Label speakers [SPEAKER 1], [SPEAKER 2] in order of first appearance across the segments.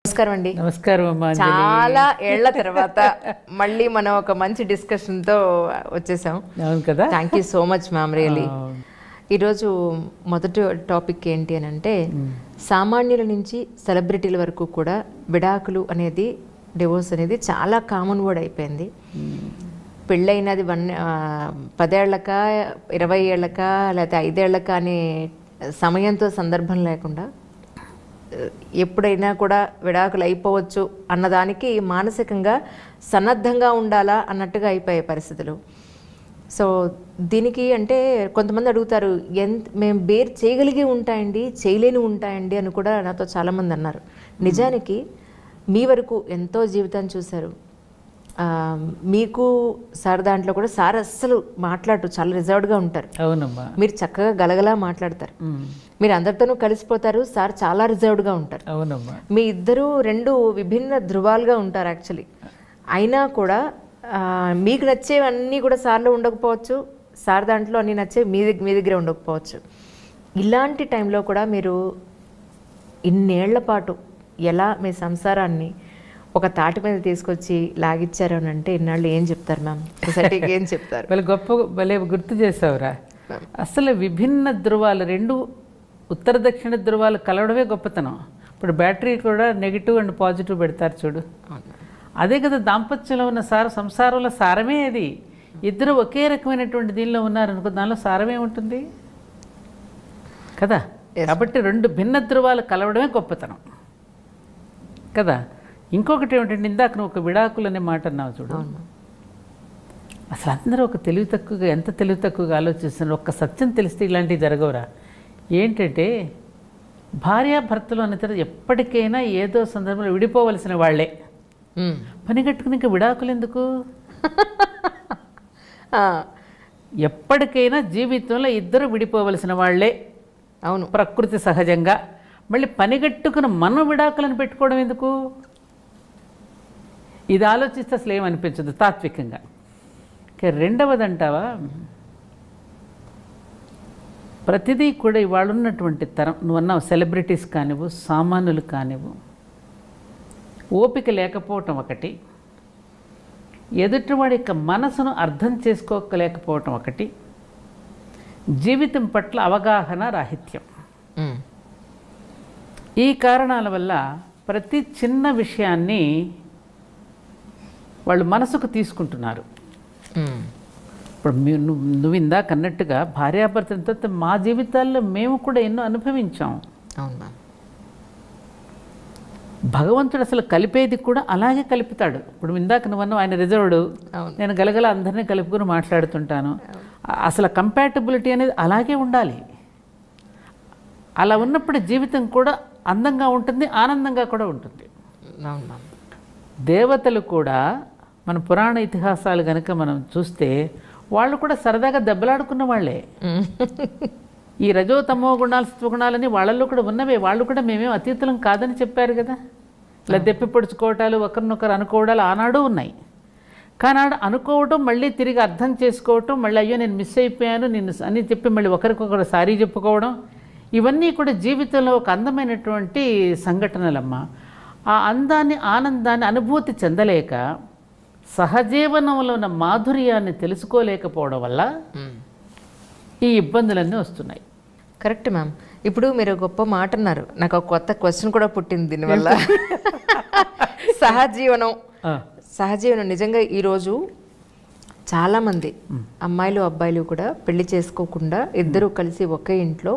[SPEAKER 1] నమస్కారం అండి.
[SPEAKER 2] నమస్కారం అమ్మా.
[SPEAKER 1] చాలా ఏళ్ల తర్వాత మళ్ళీ మనం ఒక మంచి డిస్కషన్ తో వచ్చేసాం.
[SPEAKER 2] అవును కదా.
[SPEAKER 1] Thank you so much ma'am. Really ఈరోజు మొదటి టాపిక్ ఏంటి అని అంటే, సామాన్యుల నుంచి సెలబ్రిటీల వరకు కూడా విడాకులు అనేది, డివోర్స్ అనేది చాలా కామన్ వర్డ్ అయిపోయింది. పెళ్ళైనది 10 ఏళ్ళక 20 ఏళ్ళక లేకపోతే 5 ఏళ్ళక అనే సమయంతో సందర్భం లేకుండా ఎప్పుడైనా కూడా విడాకులు అయిపోవచ్చు అన్నదానికి మానసికంగా సన్నద్ధంగా ఉండాలా అన్నట్టుగా అయిపోయే పరిస్థితులు. సో దీనికి అంటే కొంతమంది అడుగుతారు, మేము బేర్ చేయగలిగి ఉంటాయండి, చేయలేని ఉంటాయండి అని కూడా నాతో చాలామంది అన్నారు. నిజానికి మీ వరకు ఎంతో జీవితాన్ని చూశారు. మీకు సార్ దాంట్లో కూడా సార్ అస్సలు మాట్లాడు చాలా రిజర్వ్డ్గా ఉంటారు.
[SPEAKER 2] అవునమ్మా.
[SPEAKER 1] మీరు చక్కగా గలగలా మాట్లాడతారు. మీరు అందరితోనూ కలిసిపోతారు. సార్ చాలా రిజర్వ్డ్గా ఉంటారు.
[SPEAKER 2] అవునమ్మా.
[SPEAKER 1] మీ ఇద్దరు 2 విభిన్న ధృవాలుగా ఉంటారు యాక్చువల్లీ. అయినా కూడా మీకు నచ్చేవన్నీ కూడా సార్లో ఉండకపోవచ్చు, సార్ దాంట్లో అన్నీ నచ్చేవి మీ దగ్గరే ఉండకపోవచ్చు. ఇలాంటి టైంలో కూడా మీరు ఇన్నేళ్ల పాటు ఎలా మీ సంసారాన్ని ఒక తాటి మీద తీసుకొచ్చి లాగిచ్చారు అని అంటే ఇన్నాళ్ళు ఏం చెప్తారు మ్యామ్? సొసైటీకి ఏం చెప్తారు?
[SPEAKER 2] భలే గుర్తు చేసావురా. అసలు విభిన్న ధృవాలు 2 ఉత్తర దక్షిణ ధృవాలు కలవడమే గొప్పతనం. ఇప్పుడు బ్యాటరీ కూడా నెగిటివ్ అండ్ పాజిటివ్ పెడతారు చూడు. అదే కదా దాంపత్యంలో ఉన్న సంసారంలో సారమే అది. ఇద్దరు ఒకే రకమైనటువంటి దీనిలో ఉన్నారనుకో, దానిలో సారమే ఉంటుంది కదా. కాబట్టి 2 భిన్న ధృవాలు కలవడమే గొప్పతనం కదా. ఇంకొకటి ఏమిటంటే, ఇందాక నువ్వు ఒక విడాకులు అనే మాట అన్నావు చూడు. అసలు అందరూ ఒక ఎంత తెలివి తక్కువగా ఆలోచిస్తున్నారు. ఒక్క సత్యం తెలిస్తే ఇలాంటివి జరగవురా. ఏంటంటే, భార్యాభర్తలు అనే తర్వాత ఎప్పటికైనా ఏదో సందర్భంలో విడిపోవలసిన వాళ్ళే. పని కట్టుకుని ఇంకా విడాకులు ఎందుకు? ఎప్పటికైనా జీవితంలో ఇద్దరు విడిపోవలసిన వాళ్ళే. అవును, ప్రకృతి సహజంగా. మళ్ళీ పనిగట్టుకుని మనం విడాకులను పెట్టుకోవడం ఎందుకు? ఇది ఆలోచిస్తే అసలు ఏమనిపించదు తాత్వికంగా. రెండవది అంటావా, ప్రతిదీ కూడా ఇవాళ ఉన్నటువంటి తరం, నువ్వు అన్నావు సెలబ్రిటీస్ కానివ్వు, సామాన్యులు కానివ్వు, ఓపిక లేకపోవటం ఒకటి, ఎదుటివాడి యొక్క మనసును అర్థం చేసుకోలేకపోవటం ఒకటి, జీవితం పట్ల అవగాహన రాహిత్యం. ఈ కారణాల వల్ల ప్రతి చిన్న విషయాన్ని వాళ్ళు మనసుకు తీసుకుంటున్నారు. ఇప్పుడు నువ్వు ఇందాక అన్నట్టుగా భార్యాభర్తలతో మా జీవితాల్లో మేము కూడా ఎన్నో అనుభవించాం.
[SPEAKER 1] అవునా?
[SPEAKER 2] భగవంతుడు అసలు కలిపేది కూడా అలాగే కలుపుతాడు. ఇప్పుడు ఇందాక నువ్వన్నా ఆయన రిజర్వ్డ్, నేను గలగల అందరినీ కలుపుకుని మాట్లాడుతుంటాను. అసలు కంపాటబిలిటీ అనేది అలాగే ఉండాలి. అలా ఉన్నప్పుడు జీవితం కూడా అందంగా ఉంటుంది, ఆనందంగా కూడా ఉంటుంది. దేవతలు కూడా మన పురాణ ఇతిహాసాలు కనుక మనం చూస్తే వాళ్ళు కూడా సరదాగా దెబ్బలాడుకున్న వాళ్ళే. ఈ రజో తమో గుణాలు సత్వగుణాలని వాళ్ళల్లో కూడా ఉన్నవే. వాళ్ళు కూడా మేమేం అతీతులం కాదని చెప్పారు కదా. ఇలా దెప్పి పొడుచుకోవటాలు, ఒకరినొకరు అనుకోవడాలు ఆనాడు ఉన్నాయి. కానీ అనుకోవటం, మళ్ళీ తిరిగి అర్థం చేసుకోవటం, మళ్ళీ అయ్యో నేను మిస్ అయిపోయాను నిన్ను అని చెప్పి మళ్ళీ ఒకరికొకరు సారీ చెప్పుకోవడం, ఇవన్నీ కూడా జీవితంలో ఒక అందమైనటువంటి సంఘటనలమ్మ. ఆ అందాన్ని, ఆనందాన్ని అనుభూతి చెందలేక, సహజీవనంలో ఉన్న మాధుర్యాన్ని తెలుసుకోలేకపోవడం వల్ల ఈ ఇబ్బందులన్నీ వస్తున్నాయి.
[SPEAKER 1] Correct ma'am. ఇప్పుడు మీరు గొప్ప మాట అన్నారు, నాకు ఒక కొత్త క్వశ్చన్ కూడా పుట్టింది దీనివల్ల. సహజీవనం నిజంగా ఈరోజు చాలామంది అమ్మాయిలు అబ్బాయిలు కూడా పెళ్లి చేసుకోకుండా ఇద్దరు కలిసి ఒకే ఇంట్లో,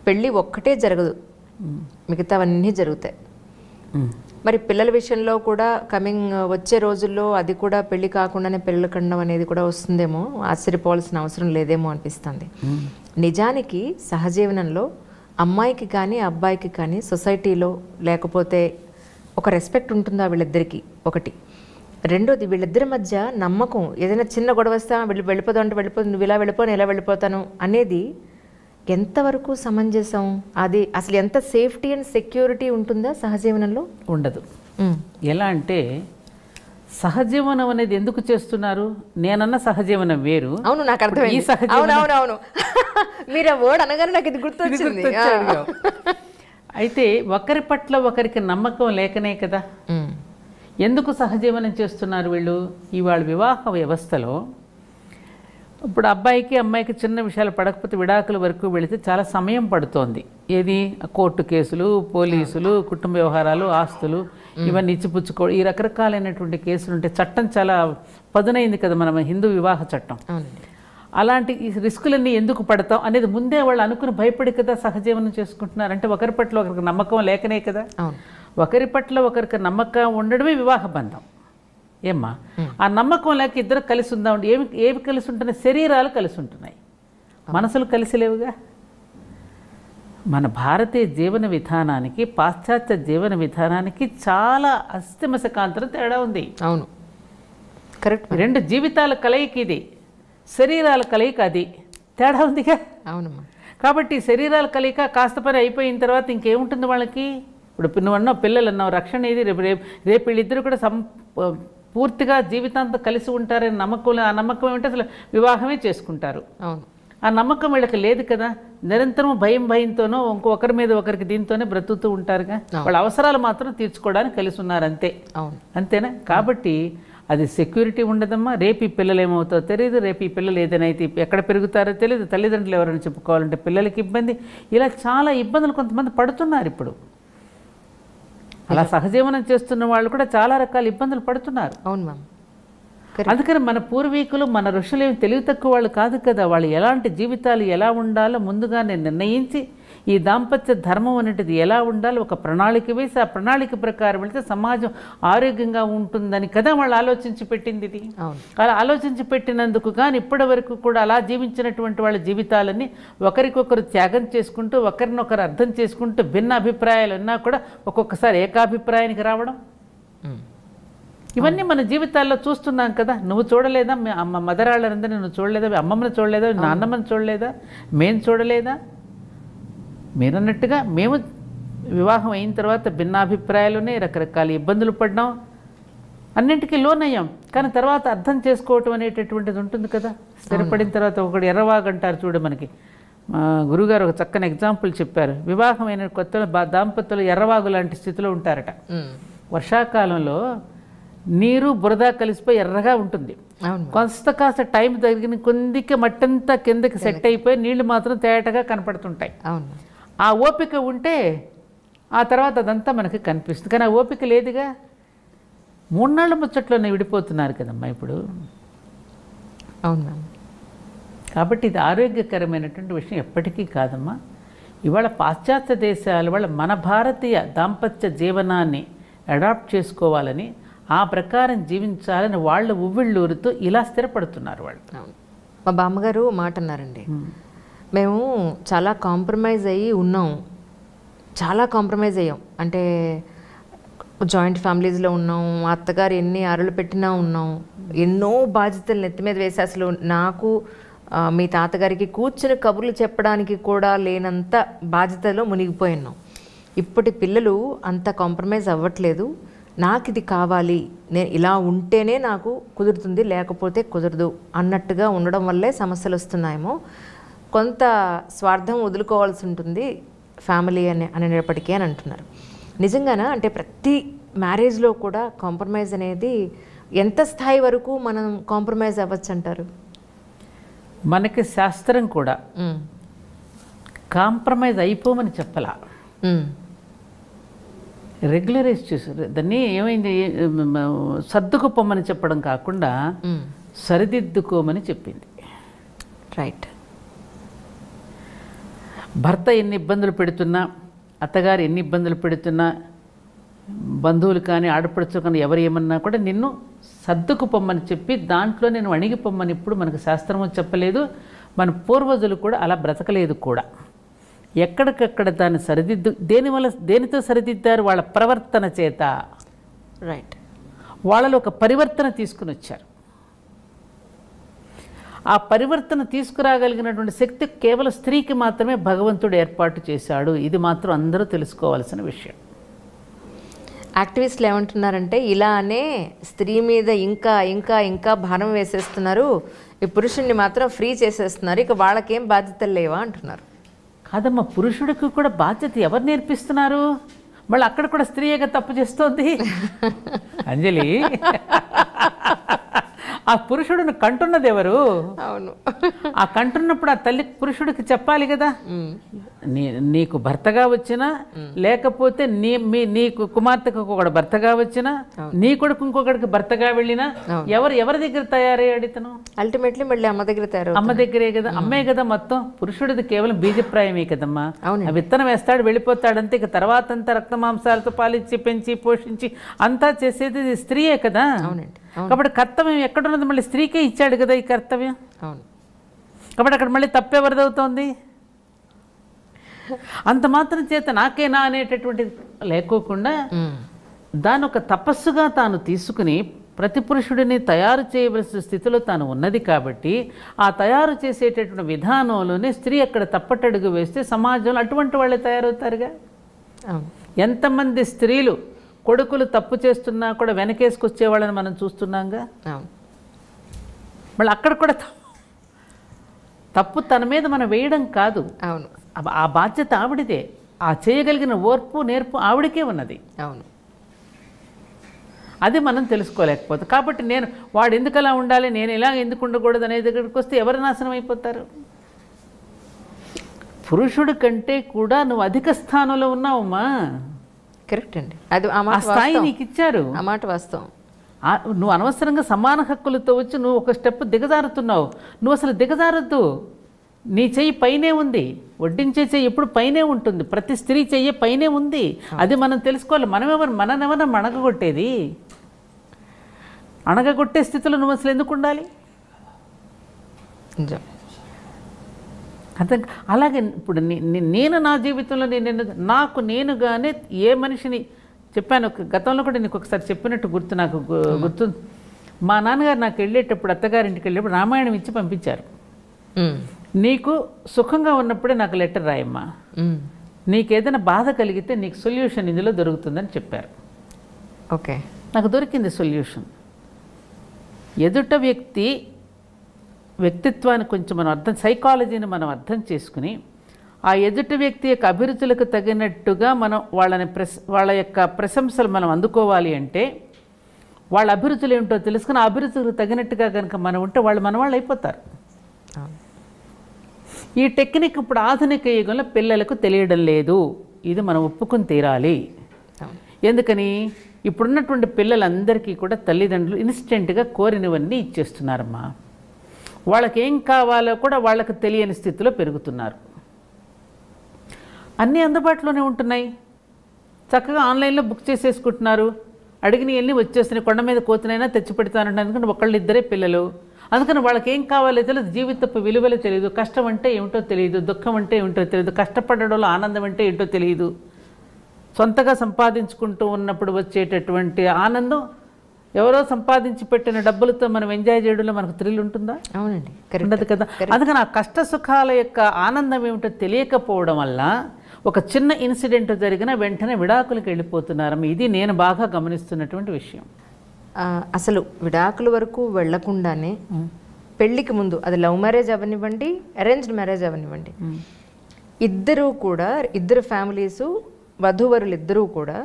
[SPEAKER 1] పెళ్ళి ఒక్కటే జరగదు, మిగతావన్నీ జరుగుతాయి. మరి పిల్లల విషయంలో కూడా వచ్చే రోజుల్లో అది కూడా పెళ్లి కాకుండానే పెళ్ళి కండం అనేది కూడా వస్తుందేమో, ఆశ్చర్యపోవాల్సిన అవసరం లేదేమో అనిపిస్తుంది. నిజానికి సహజీవనంలో అమ్మాయికి కానీ అబ్బాయికి కానీ సొసైటీలో లేకపోతే ఒక రెస్పెక్ట్ ఉంటుందా వీళ్ళిద్దరికీ? ఒకటి. రెండోది, వీళ్ళిద్దరి మధ్య నమ్మకం. ఏదైనా చిన్న గొడవ వస్తా వెళ్ళిపోదాం అంటే వెళ్ళిపోదు, నువ్వు ఇలా వెళ్ళిపో నేను ఎలా వెళ్ళిపోతాను అనేది ఎంతవరకు సమంజసం? అది అసలు ఎంత సేఫ్టీ అండ్ సెక్యూరిటీ ఉంటుందా సహజీవనంలో?
[SPEAKER 2] ఉండదు. ఎలా అంటే, సహజీవనం అనేది ఎందుకు చేస్తున్నారు? నేనన్న సహజీవనం వేరు.
[SPEAKER 1] అవును, నాకు అర్థమైంది. అవును, మీరు ఆ వర్డ్ అనగానే నాకు ఇది గుర్తొచ్చింది.
[SPEAKER 2] అయితే ఒకరి పట్ల ఒకరికి నమ్మకం లేకనే కదా ఎందుకు సహజీవనం చేస్తున్నారు వీళ్ళు. ఇవాళ వివాహ వ్యవస్థలో ఇప్పుడు అబ్బాయికి అమ్మాయికి చిన్న విషయాలు పడకపోతే విడాకుల వరకు వెళితే చాలా సమయం పడుతోంది. ఏది కోర్టు కేసులు, పోలీసులు, కుటుంబ వ్యవహారాలు, ఆస్తులు ఇవన్నీ ఇచ్చిపుచ్చుకో ఈ రకరకాలైనటువంటి కేసులు ఉంటే చట్టం చాలా పదునైంది కదా మన హిందూ వివాహ చట్టం. అలాంటి ఈ రిస్కులన్నీ ఎందుకు పడతాం అనేది ముందే వాళ్ళు అనుకుని భయపడి కదా సహజీవనం చేసుకుంటున్నారు. అంటే ఒకరి పట్ల ఒకరికి నమ్మకం లేకనే కదా. ఒకరి పట్ల ఒకరికి నమ్మకం ఉండడమే వివాహ బంధం. ఏమ్మా ఆ నమ్మకం లేక ఇద్దరు కలిసి ఉందా ఉండి ఏవి కలిసి ఉంటున్నాయి? శరీరాలు కలిసి ఉంటున్నాయి, మనసులు కలిసి లేవుగా. మన భారతీయ జీవన విధానానికి పాశ్చాత్య జీవన విధానానికి చాలా అస్థిమశకాంతరం తేడా ఉంది.
[SPEAKER 1] అవును, కరెక్ట్.
[SPEAKER 2] రెండు జీవితాల కలయిక ఇది, శరీరాల కలయిక అది, తేడా ఉందిగా.
[SPEAKER 1] అవునమ్మా.
[SPEAKER 2] కాబట్టి శరీరాల కలయిక కాస్త పని అయిపోయిన తర్వాత ఇంకేముంటుంది వాళ్ళకి. ఇప్పుడు నువ్వు అన్నావు పిల్లలు అన్నావు, రక్షణ ఇది. రేపు వీళ్ళిద్దరు కూడా పూర్తిగా జీవితాంతం కలిసి ఉంటారని నమ్మకం. ఆ నమ్మకం ఏమిటంటే అసలు వివాహమే చేసుకుంటారు.
[SPEAKER 1] అవును,
[SPEAKER 2] ఆ నమ్మకం వీళ్ళకి లేదు కదా. నిరంతరం భయంతోనో ఒకరి మీద ఒకరికి దీంతోనే బ్రతుకుతూ ఉంటారుగా. వాళ్ళ అవసరాలు మాత్రం తీర్చుకోవడానికి కలిసి ఉన్నారు అంతే. అంతేనా? కాబట్టి అది సెక్యూరిటీ ఉండదమ్మా. రేపు ఈ పిల్లలు ఏమవుతారో తెలియదు, రేపు ఈ పిల్లలు ఏదైనా అయితే ఎక్కడ పెరుగుతారో తెలియదు, తల్లిదండ్రులు ఎవరైనా చెప్పుకోవాలంటే పిల్లలకి ఇబ్బంది. ఇలా చాలా ఇబ్బందులు కొంతమంది పడుతున్నారు ఇప్పుడు. అలా సహజీవనం చేస్తున్న వాళ్ళు కూడా చాలా రకాల ఇబ్బందులు పడుతున్నారు.
[SPEAKER 1] అవును మ్యామ్.
[SPEAKER 2] అందుకని మన పూర్వీకులు మన ఋషులు ఏమి తెలివి తక్కువ వాళ్ళు కాదు కదా. వాళ్ళు ఎలాంటి జీవితాలు ఎలా ఉండాలో ముందుగానే నిర్ణయించి ఈ దాంపత్య ధర్మం అనేటిది ఎలా ఉండాలో ఒక ప్రణాళిక వేసి ఆ ప్రణాళిక ప్రకారం వెళితే సమాజం ఆరోగ్యంగా ఉంటుందని కదా వాళ్ళు ఆలోచించి పెట్టింది ఇది. అలా ఆలోచించి పెట్టినందుకు కానీ ఇప్పటి వరకు కూడా అలా జీవించినటువంటి వాళ్ళ జీవితాలన్నీ ఒకరికొకరు త్యాగం చేసుకుంటూ ఒకరినొకరు అర్థం చేసుకుంటూ భిన్న అభిప్రాయాలు ఉన్నా కూడా ఒక్కొక్కసారి ఏకాభిప్రాయానికి రావడం, ఇవన్నీ మన జీవితాల్లో చూస్తున్నాం కదా. నువ్వు చూడలేదా? మదరాళ్ళందరినీ నువ్వు చూడలేదా? అమ్మమ్మని చూడలేదా? నాన్నమ్మని చూడలేదా? మేము చూడలేదా? మీరన్నట్టుగా మేము వివాహం అయిన తర్వాత భిన్నాభిప్రాయాలునే రకరకాల ఇబ్బందులు పడ్డాం, అన్నింటికీ లోనయ్యాం. కానీ తర్వాత అర్థం చేసుకోవటం అనేటటువంటిది ఉంటుంది కదా. స్థిరపడిన తర్వాత ఒకటి ఎర్రవాగంటారు చూడు. మనకి మా గురుగారు ఒక చక్కని ఎగ్జాంపుల్ చెప్పారు. వివాహమైన కొత్తలో దాంపత్యులు ఎర్రవాగు లాంటి స్థితిలో ఉంటారట. వర్షాకాలంలో నీరు బురద కలిసిపోయి ఎర్రగా ఉంటుంది. కాస్త టైం తగిన కొందికి మట్టంతా కిందకి సెట్ అయిపోయి నీళ్లు మాత్రం తేటగా కనపడుతుంటాయి. ఆ ఓపిక ఉంటే ఆ తర్వాత అదంతా మనకి కనిపిస్తుంది. కానీ ఆ ఓపిక లేదుగా. 3 నాళ్ళ ముచ్చట్లోనే విడిపోతున్నారు కదమ్మా ఇప్పుడు.
[SPEAKER 1] అవునా?
[SPEAKER 2] కాబట్టి ఇది ఆరోగ్యకరమైనటువంటి విషయం ఎప్పటికీ కాదమ్మా. ఇవాళ పాశ్చాత్య దేశాలు వాళ్ళ మన భారతీయ దాంపత్య జీవనాన్ని అడాప్ట్ చేసుకోవాలని ఆ ప్రకారం జీవించాలని వాళ్ళు ఉవ్విళ్ళూరుతూ ఇలా స్థిరపడుతున్నారు వాళ్ళు.
[SPEAKER 1] మా బామ్మగారు మాట అన్నారండి, మేము చాలా కాంప్రమైజ్ అయ్యి ఉన్నాం, చాలా కాంప్రమైజ్ అయ్యాం. అంటే జాయింట్ ఫ్యామిలీస్లో ఉన్నాం, మా అత్తగారు ఎన్ని అరలు పెట్టినా ఉన్నాం, ఎన్నో బాధ్యతలు నెత్తి మీద వేసి అసలు నాకు మీ తాతగారికి కూర్చుని కబుర్లు చెప్పడానికి కూడా లేనంత బాధ్యతలో మునిగిపోయి ఉన్నాం. ఇప్పటి పిల్లలు అంత కాంప్రమైజ్ అవ్వట్లేదు. నాకు ఇది కావాలి, నేను ఇలా ఉంటేనే నాకు కుదురుతుంది, లేకపోతే కుదరదు అన్నట్టుగా ఉండడం వల్లే సమస్యలు వస్తున్నాయేమో. కొంత స్వార్థం వదులుకోవాల్సి ఉంటుంది ఫ్యామిలీ అనేటప్పటికీ అని అంటున్నారు. నిజంగానా? అంటే ప్రతి మ్యారేజ్లో కూడా కాంప్రమైజ్ అనేది ఎంత స్థాయి వరకు మనం కాంప్రమైజ్ అవ్వచ్చు అంటారు?
[SPEAKER 2] మనకి శాస్త్రం కూడా కాంప్రమైజ్ అయిపోమని చెప్పలా, రెగ్యులరైజ్ చేశారు. దాన్ని ఏమైంది, సర్దుకుపోమని చెప్పడం కాకుండా సరిదిద్దుకోమని చెప్పింది.
[SPEAKER 1] రైట్.
[SPEAKER 2] భర్త ఎన్ని ఇబ్బందులు పెడుతున్నా, అత్తగారు ఎన్ని ఇబ్బందులు పెడుతున్నా, బంధువులు కానీ ఆడపడుచు కానీ ఎవరు ఏమన్నా కూడా నిన్ను సర్దుకుపోమ్మని చెప్పి దాంట్లో నేను అణిగిపోమ్మని ఇప్పుడు మనకు శాస్త్రము చెప్పలేదు. మన పూర్వజులు కూడా అలా బ్రతకలేదు కూడా. ఎక్కడికక్కడ దాన్ని దేనితో సరిదిద్దారు? వాళ్ళ ప్రవర్తన చేత.
[SPEAKER 1] రైట్.
[SPEAKER 2] వాళ్ళలో ఒక పరివర్తన తీసుకుని వచ్చారు. ఆ పరివర్తన తీసుకురాగలిగినటువంటి శక్తి కేవలం స్త్రీకి మాత్రమే భగవంతుడు ఏర్పాటు చేశాడు. ఇది మాత్రం అందరూ తెలుసుకోవాల్సిన విషయం.
[SPEAKER 1] యాక్టివిస్టులు ఏమంటున్నారంటే ఇలానే స్త్రీ మీద ఇంకా ఇంకా ఇంకా భారం వేసేస్తున్నారు, ఈ పురుషుణ్ణి మాత్రం ఫ్రీ చేసేస్తున్నారు, ఇక వాళ్ళకేం బాధ్యతలు లేవా అంటున్నారు.
[SPEAKER 2] కాదమ్మా, పురుషుడికి కూడా బాధ్యత ఎవరు నేర్పిస్తున్నారు? మళ్ళీ అక్కడ కూడా స్త్రీగా తప్పు చేస్తోంది అంజలి. ఆ పురుషుడిని కంటున్నది ఎవరు?
[SPEAKER 1] అవును.
[SPEAKER 2] ఆ కంటున్నప్పుడు ఆ తల్లి పురుషుడికి చెప్పాలి కదా, నీకు భర్తగా వచ్చినా లేకపోతే నీకు కుమార్తెకు ఒకడు భర్తగా వచ్చినా నీ కొడుకు ఇంకొకడికి భర్తగా వెళ్ళినా ఎవరి దగ్గర తయారయ్యాడు ఇతను?
[SPEAKER 1] అల్టిమేట్లీ మళ్ళీ అమ్మ దగ్గర తయారు,
[SPEAKER 2] అమ్మ దగ్గరే కదా. అమ్మే కదా మొత్తం. పురుషుడిది కేవలం బీజప్రాయమే కదమ్మా. ఆ విత్తనం వేస్తాడు, వెళ్ళిపోతాడంతే. ఇక తర్వాత అంతా రక్త మాంసాలతో పాలిచ్చి పెంచి పోషించి అంతా చేసేది స్త్రీయే కదా. కాబట్టి కర్తవ్యం ఎక్కడున్నది? మళ్ళీ స్త్రీకే ఇచ్చాడు కదా ఈ కర్తవ్యం.
[SPEAKER 1] అవును.
[SPEAKER 2] కాబట్టి అక్కడ మళ్ళీ తప్పెవరిదవుతోంది? అంత మాత్రం చేత నాకేనా అనేటటువంటి లేకోకుండా దాని ఒక తపస్సుగా తాను తీసుకుని ప్రతి పురుషుడిని తయారు చేయవలసిన స్థితిలో తాను ఉన్నది. కాబట్టి ఆ తయారు చేసేటటువంటి విధానంలోనే స్త్రీ అక్కడ తప్పటడుగు వేస్తే సమాజంలో అటువంటి వాళ్ళే తయారవుతారుగా. ఎంతమంది స్త్రీలు కొడుకులు తప్పు చేస్తున్నా కూడా వెనకేసుకొచ్చేవాళ్ళని మనం చూస్తున్నాంగా. మళ్ళీ అక్కడ కూడా తప్పు తన మీద మనం వేయడం కాదు.
[SPEAKER 1] అవును.
[SPEAKER 2] ఆ బాధ్యత ఆవిడిదే. ఆ చేయగలిగిన ఓర్పు నేర్పు ఆవిడకే ఉన్నది.
[SPEAKER 1] అవును.
[SPEAKER 2] అది మనం తెలుసుకోలేకపోతే. కాబట్టి నేను వాడు ఎందుకు అలా ఉండాలి, నేను ఇలా ఎందుకు ఉండకూడదు అనే దగ్గరికి వస్తే ఎవరు నాశనం అయిపోతారు? పురుషుడి కంటే కూడా నువ్వు అధిక స్థానంలో ఉన్నావమ్మా.
[SPEAKER 1] కరెక్ట్ అండి. అది
[SPEAKER 2] ఆ స్థాయి నీకు ఇచ్చారు.
[SPEAKER 1] ఆ మాట వాస్తవం.
[SPEAKER 2] నువ్వు అనవసరంగా సమాన హక్కులతో వచ్చి నువ్వు ఒక స్టెప్ దిగజారుతున్నావు. నువ్వు అసలు దిగజారద్దు. నీ చెయ్యి పైనే ఉంది. వడ్డించే చెయ్యి ఎప్పుడు పైనే ఉంటుంది. ప్రతి స్త్రీ చెయ్యి పైనే ఉంది. అది మనం తెలుసుకోవాలి. మననెవరన్నా అణగగొట్టేది? అణగగొట్టే స్థితిలో నువ్వు అసలు ఎందుకు ఉండాలి? అర్థం. అలాగే ఇప్పుడు నేను నా జీవితంలో నాకు నేనుగానే ఏ మనిషిని చెప్పాను. గతంలో కూడా నీకు ఒకసారి చెప్పినట్టు నాకు గుర్తు. మా నాన్నగారు నాకు వెళ్ళేటప్పుడు, అత్తగారింటికి వెళ్ళేటప్పుడు రామాయణం ఇచ్చి పంపించారు. నీకు సుఖంగా ఉన్నప్పుడే నాకు లెటర్ రాయమ్మా, నీకేదైనా బాధ కలిగితే నీకు సొల్యూషన్ ఇందులో దొరుకుతుందని చెప్పారు.
[SPEAKER 1] ఓకే.
[SPEAKER 2] నాకు దొరికింది సొల్యూషన్. ఎదుట వ్యక్తిత్వాన్ని కొంచెం మనం సైకాలజీని మనం అర్థం చేసుకుని ఆ ఎదుటి వ్యక్తి యొక్క అభిరుచులకు తగినట్టుగా మనం వాళ్ళ యొక్క ప్రశంసలు మనం అందుకోవాలి అంటే వాళ్ళ అభిరుచులు ఏమిటో తెలుసుకుని ఆ అభిరుచులకు తగినట్టుగా కనుక మనం ఉంటే వాళ్ళు అయిపోతారు. ఈ టెక్నిక్ ఇప్పుడు ఆధునిక యుగంలో పిల్లలకు తెలియడం లేదు. ఇది మనం ఒప్పుకొని తీరాలి. ఎందుకని? ఇప్పుడున్నటువంటి పిల్లలందరికీ కూడా తల్లిదండ్రులు ఇన్స్టెంట్గా కోరినవన్నీ ఇచ్చేస్తున్నారమ్మా. వాళ్ళకి ఏం కావాలో కూడా వాళ్ళకి తెలియని స్థితిలో పెరుగుతున్నారు. అన్నీ అందుబాటులోనే ఉంటున్నాయి. చక్కగా ఆన్లైన్లో బుక్ చేసేసుకుంటున్నారు. అడిగిన ఎన్ని వచ్చేస్తున్నాయి. కొండ మీద కోతినైనా తెచ్చి పెడతానంటే అందుకని ఒకళ్ళిద్దరే పిల్లలు. అందుకని వాళ్ళకి ఏం కావాలో తెలియదు. జీవితపు విలువలు తెలియదు. కష్టం అంటే ఏమిటో తెలియదు. దుఃఖం అంటే ఏమిటో తెలియదు. కష్టపడడంలో ఆనందం అంటే ఏంటో తెలియదు. సొంతగా సంపాదించుకుంటూ ఉన్నప్పుడు వచ్చేటటువంటి ఆనందం ఎవరో సంపాదించి పెట్టిన డబ్బులతో మనం ఎంజాయ్ చేయడంలో మనకు థ్రిల్ ఉంటుందా?
[SPEAKER 1] అవునండి,
[SPEAKER 2] ఉండదు కదా. అందుకని ఆ కష్ట సుఖాల యొక్క ఆనందం ఏమిటో తెలియకపోవడం వల్ల ఒక చిన్న ఇన్సిడెంట్ జరిగిన వెంటనే విడాకులకు వెళ్ళిపోతున్నారు. ఇది నేను బాగా గమనిస్తున్నటువంటి విషయం.
[SPEAKER 1] అసలు విడాకుల వరకు వెళ్లకుండానే పెళ్లికి ముందు, అది లవ్ మ్యారేజ్ అవనివ్వండి, అరేంజ్డ్ మ్యారేజ్ అవనివ్వండి, ఇద్దరు ఫ్యామిలీసు, వధూవరులు ఇద్దరూ కూడా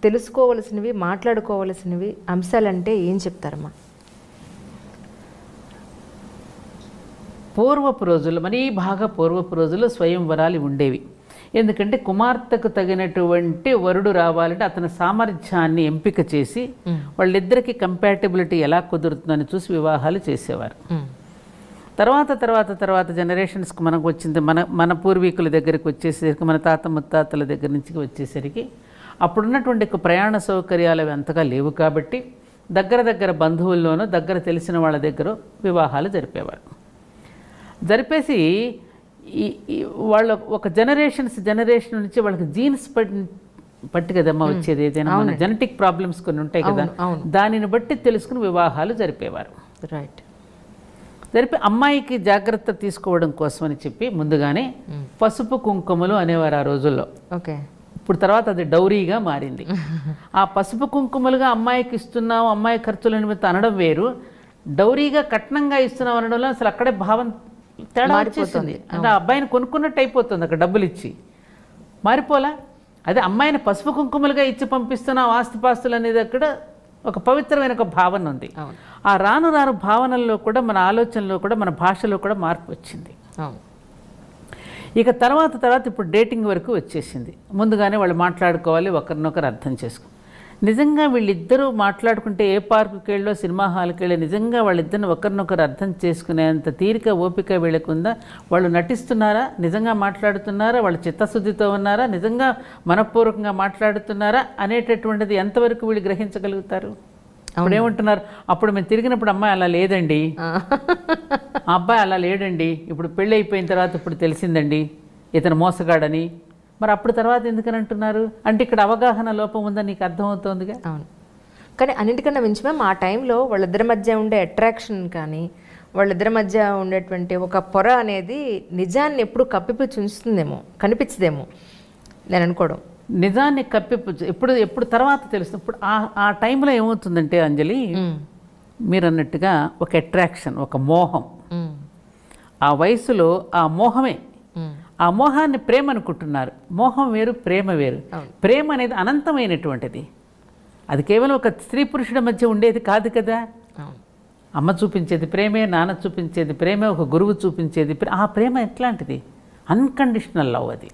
[SPEAKER 1] తెలుసుకోవలసినవి, మాట్లాడుకోవలసినవి అంశాలంటే ఏం చెప్తారమ్మా?
[SPEAKER 2] పూర్వపు రోజుల్లో, మరీ బాగా పూర్వపు రోజుల్లో స్వయంవరాలు ఉండేవి. ఎందుకంటే కుమార్తెకు తగినటువంటి వరుడు రావాలంటే అతని సామర్థ్యాన్ని ఎంపిక చేసి వాళ్ళిద్దరికి కంపాటబిలిటీ ఎలా కుదురుతుందని చూసి వివాహాలు చేసేవారు. తర్వాత జనరేషన్స్కి మనకు వచ్చింది. మన పూర్వీకుల దగ్గరికి వచ్చేసరికి, మన తాత ముత్తాతల దగ్గర నుంచి వచ్చేసరికి అప్పుడున్నటువంటి ప్రయాణ సౌకర్యాలు అవి అంతగా లేవు. కాబట్టి దగ్గర బంధువుల్లోనూ, దగ్గర తెలిసిన వాళ్ళ దగ్గర వివాహాలు జరిపేవారు. జరిపేసి వాళ్ళ ఒక జనరేషన్ నుంచి వాళ్ళకి జీన్స్ పట్టి కదమ్మా వచ్చేది. ఏదైనా మన జెనెటిక్ ప్రాబ్లమ్స్ కొన్ని ఉంటాయి కదా, దానిని బట్టి తెలుసుకుని వివాహాలు జరిపేవారు.
[SPEAKER 1] రైట్.
[SPEAKER 2] జరిపి అమ్మాయికి జాగ్రత్త తీసుకోవడం కోసం అని చెప్పి ముందుగానే పసుపు కుంకుమలు అనేవారు ఆ రోజుల్లో.
[SPEAKER 1] ఓకే.
[SPEAKER 2] ఇప్పుడు తర్వాత అది డౌరీగా మారింది. ఆ పసుపు కుంకుమలుగా అమ్మాయికి ఇస్తున్నాం, అమ్మాయి ఖర్చుల నిమిత్తం అనడం వేరు, డౌరీగా కట్నంగా ఇస్తున్నాం అనడంలో అసలు అక్కడే భావం తేడా వచ్చేసింది. అంటే ఆ అబ్బాయిని కొనుక్కున్నట్టు అయిపోతుంది అక్కడ డబ్బులు ఇచ్చి. మారిపోలా? అదే అమ్మాయిని పసుపు కుంకుమలుగా ఇచ్చి పంపిస్తున్నాం ఆస్తిపాస్తులు అనేది అక్కడ ఒక పవిత్రమైన ఒక భావన ఉంది. ఆ రాను రాను భావనల్లో కూడా మన ఆలోచనలో కూడా మన భాషలో కూడా మార్పు వచ్చింది. ఇక తర్వాత ఇప్పుడు డేటింగ్ వరకు వచ్చేసింది. ముందుగానే వాళ్ళు మాట్లాడుకోవాలి, ఒకరినొకరు అర్థం చేసుకో. నిజంగా వీళ్ళిద్దరూ మాట్లాడుకుంటే ఏ పార్కుకి వెళ్ళో సినిమా హాల్కి వెళ్ళి నిజంగా వాళ్ళిద్దరిని ఒకరినొకరు అర్థం చేసుకునేంత తీరిక ఓపిక వీళ్ళకుందా? వాళ్ళు నటిస్తున్నారా? నిజంగా మాట్లాడుతున్నారా? వాళ్ళు చిత్తశుద్ధితో ఉన్నారా? నిజంగా మనఃపూర్వకంగా మాట్లాడుతున్నారా అనేటటువంటిది ఎంతవరకు వీళ్ళు గ్రహించగలుగుతారు? అప్పుడు ఏమంటున్నారు, అప్పుడు మేము తిరిగినప్పుడు అమ్మాయి అలా లేదండి, ఆ అబ్బాయి అలా లేడండి, ఇప్పుడు పెళ్ళి అయిపోయిన తర్వాత ఇప్పుడు తెలిసిందండి ఇతను మోసగాడని. మరి అప్పుడు తర్వాత ఎందుకని అంటున్నారు అంటే ఇక్కడ అవగాహన లోపం ఉందని నీకు అర్థమవుతోందిగా.
[SPEAKER 1] అవును, కానీ అన్నిటికన్నా మించి మ్యామ్ ఆ టైంలో వాళ్ళిద్దరి మధ్య ఉండే అట్రాక్షన్ కానీ వాళ్ళిద్దరి మధ్య ఉండేటువంటి ఒక పొర అనేది నిజాన్ని ఎప్పుడు కప్పిపుచ్చి ఉంచుతుందేమో, కనిపించదేమో నేను అనుకోవడం.
[SPEAKER 2] నిజాన్ని కప్పిపుచ్చు ఎప్పుడు తర్వాత తెలుస్తుంది. ఇప్పుడు ఆ టైంలో ఏమవుతుందంటే అంజలి, మీరు అన్నట్టుగా ఒక అట్రాక్షన్, ఒక మోహం, ఆ వయసులో ఆ మోహమే, ఆ మోహాన్ని ప్రేమ అనుకుంటున్నారు. మోహం వేరు, ప్రేమ వేరు. ప్రేమ అనేది అనంతమైనటువంటిది. అది కేవలం ఒక స్త్రీ పురుషుడి మధ్య ఉండేది కాదు కదా. అమ్మ చూపించేది ప్రేమే, నాన్న చూపించేది ప్రేమే, ఒక గురువు చూపించేది ఆ ప్రేమ ఎట్లాంటిది? అన్కండిషనల్ లవ్ అది.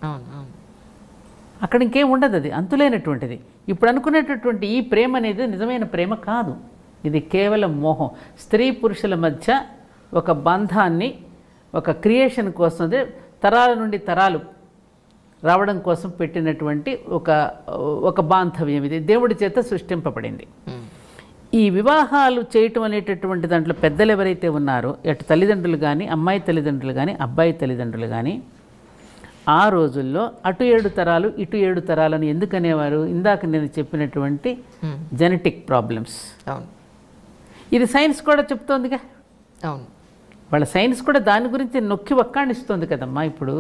[SPEAKER 2] అక్కడ ఇంకేం ఉండదు, అది అంతులేనటువంటిది. ఇప్పుడు అనుకునేటటువంటి ఈ ప్రేమ అనేది నిజమైన ప్రేమ కాదు. ఇది కేవలం మోహం. స్త్రీ పురుషుల మధ్య ఒక బంధాన్ని, ఒక క్రియేషన్ కోసం, తరాల నుండి తరాలు రావడం కోసం పెట్టినటువంటి ఒక బాంధవ్యం. ఇది దేవుడి చేత సృష్టింపబడింది. ఈ వివాహాలు చేయటం అనేటటువంటి దాంట్లో పెద్దలు ఎవరైతే ఉన్నారో, అటు తల్లిదండ్రులు కానీ, అమ్మాయి తల్లిదండ్రులు కానీ, అబ్బాయి తల్లిదండ్రులు కానీ, ఆ రోజుల్లో అటు 7 తరాలు ఇటు 7 తరాలని ఎందుకు అనేవారు? ఇందాక నేను చెప్పినటువంటి జెనెటిక్ ప్రాబ్లమ్స్. ఇది సైన్స్ కూడా చెప్తోందిగా.
[SPEAKER 1] అవును,
[SPEAKER 2] వాళ్ళ సైన్స్ కూడా దాని గురించి నొక్కి వక్కాణిస్తుంది కదమ్మా ఇప్పుడు.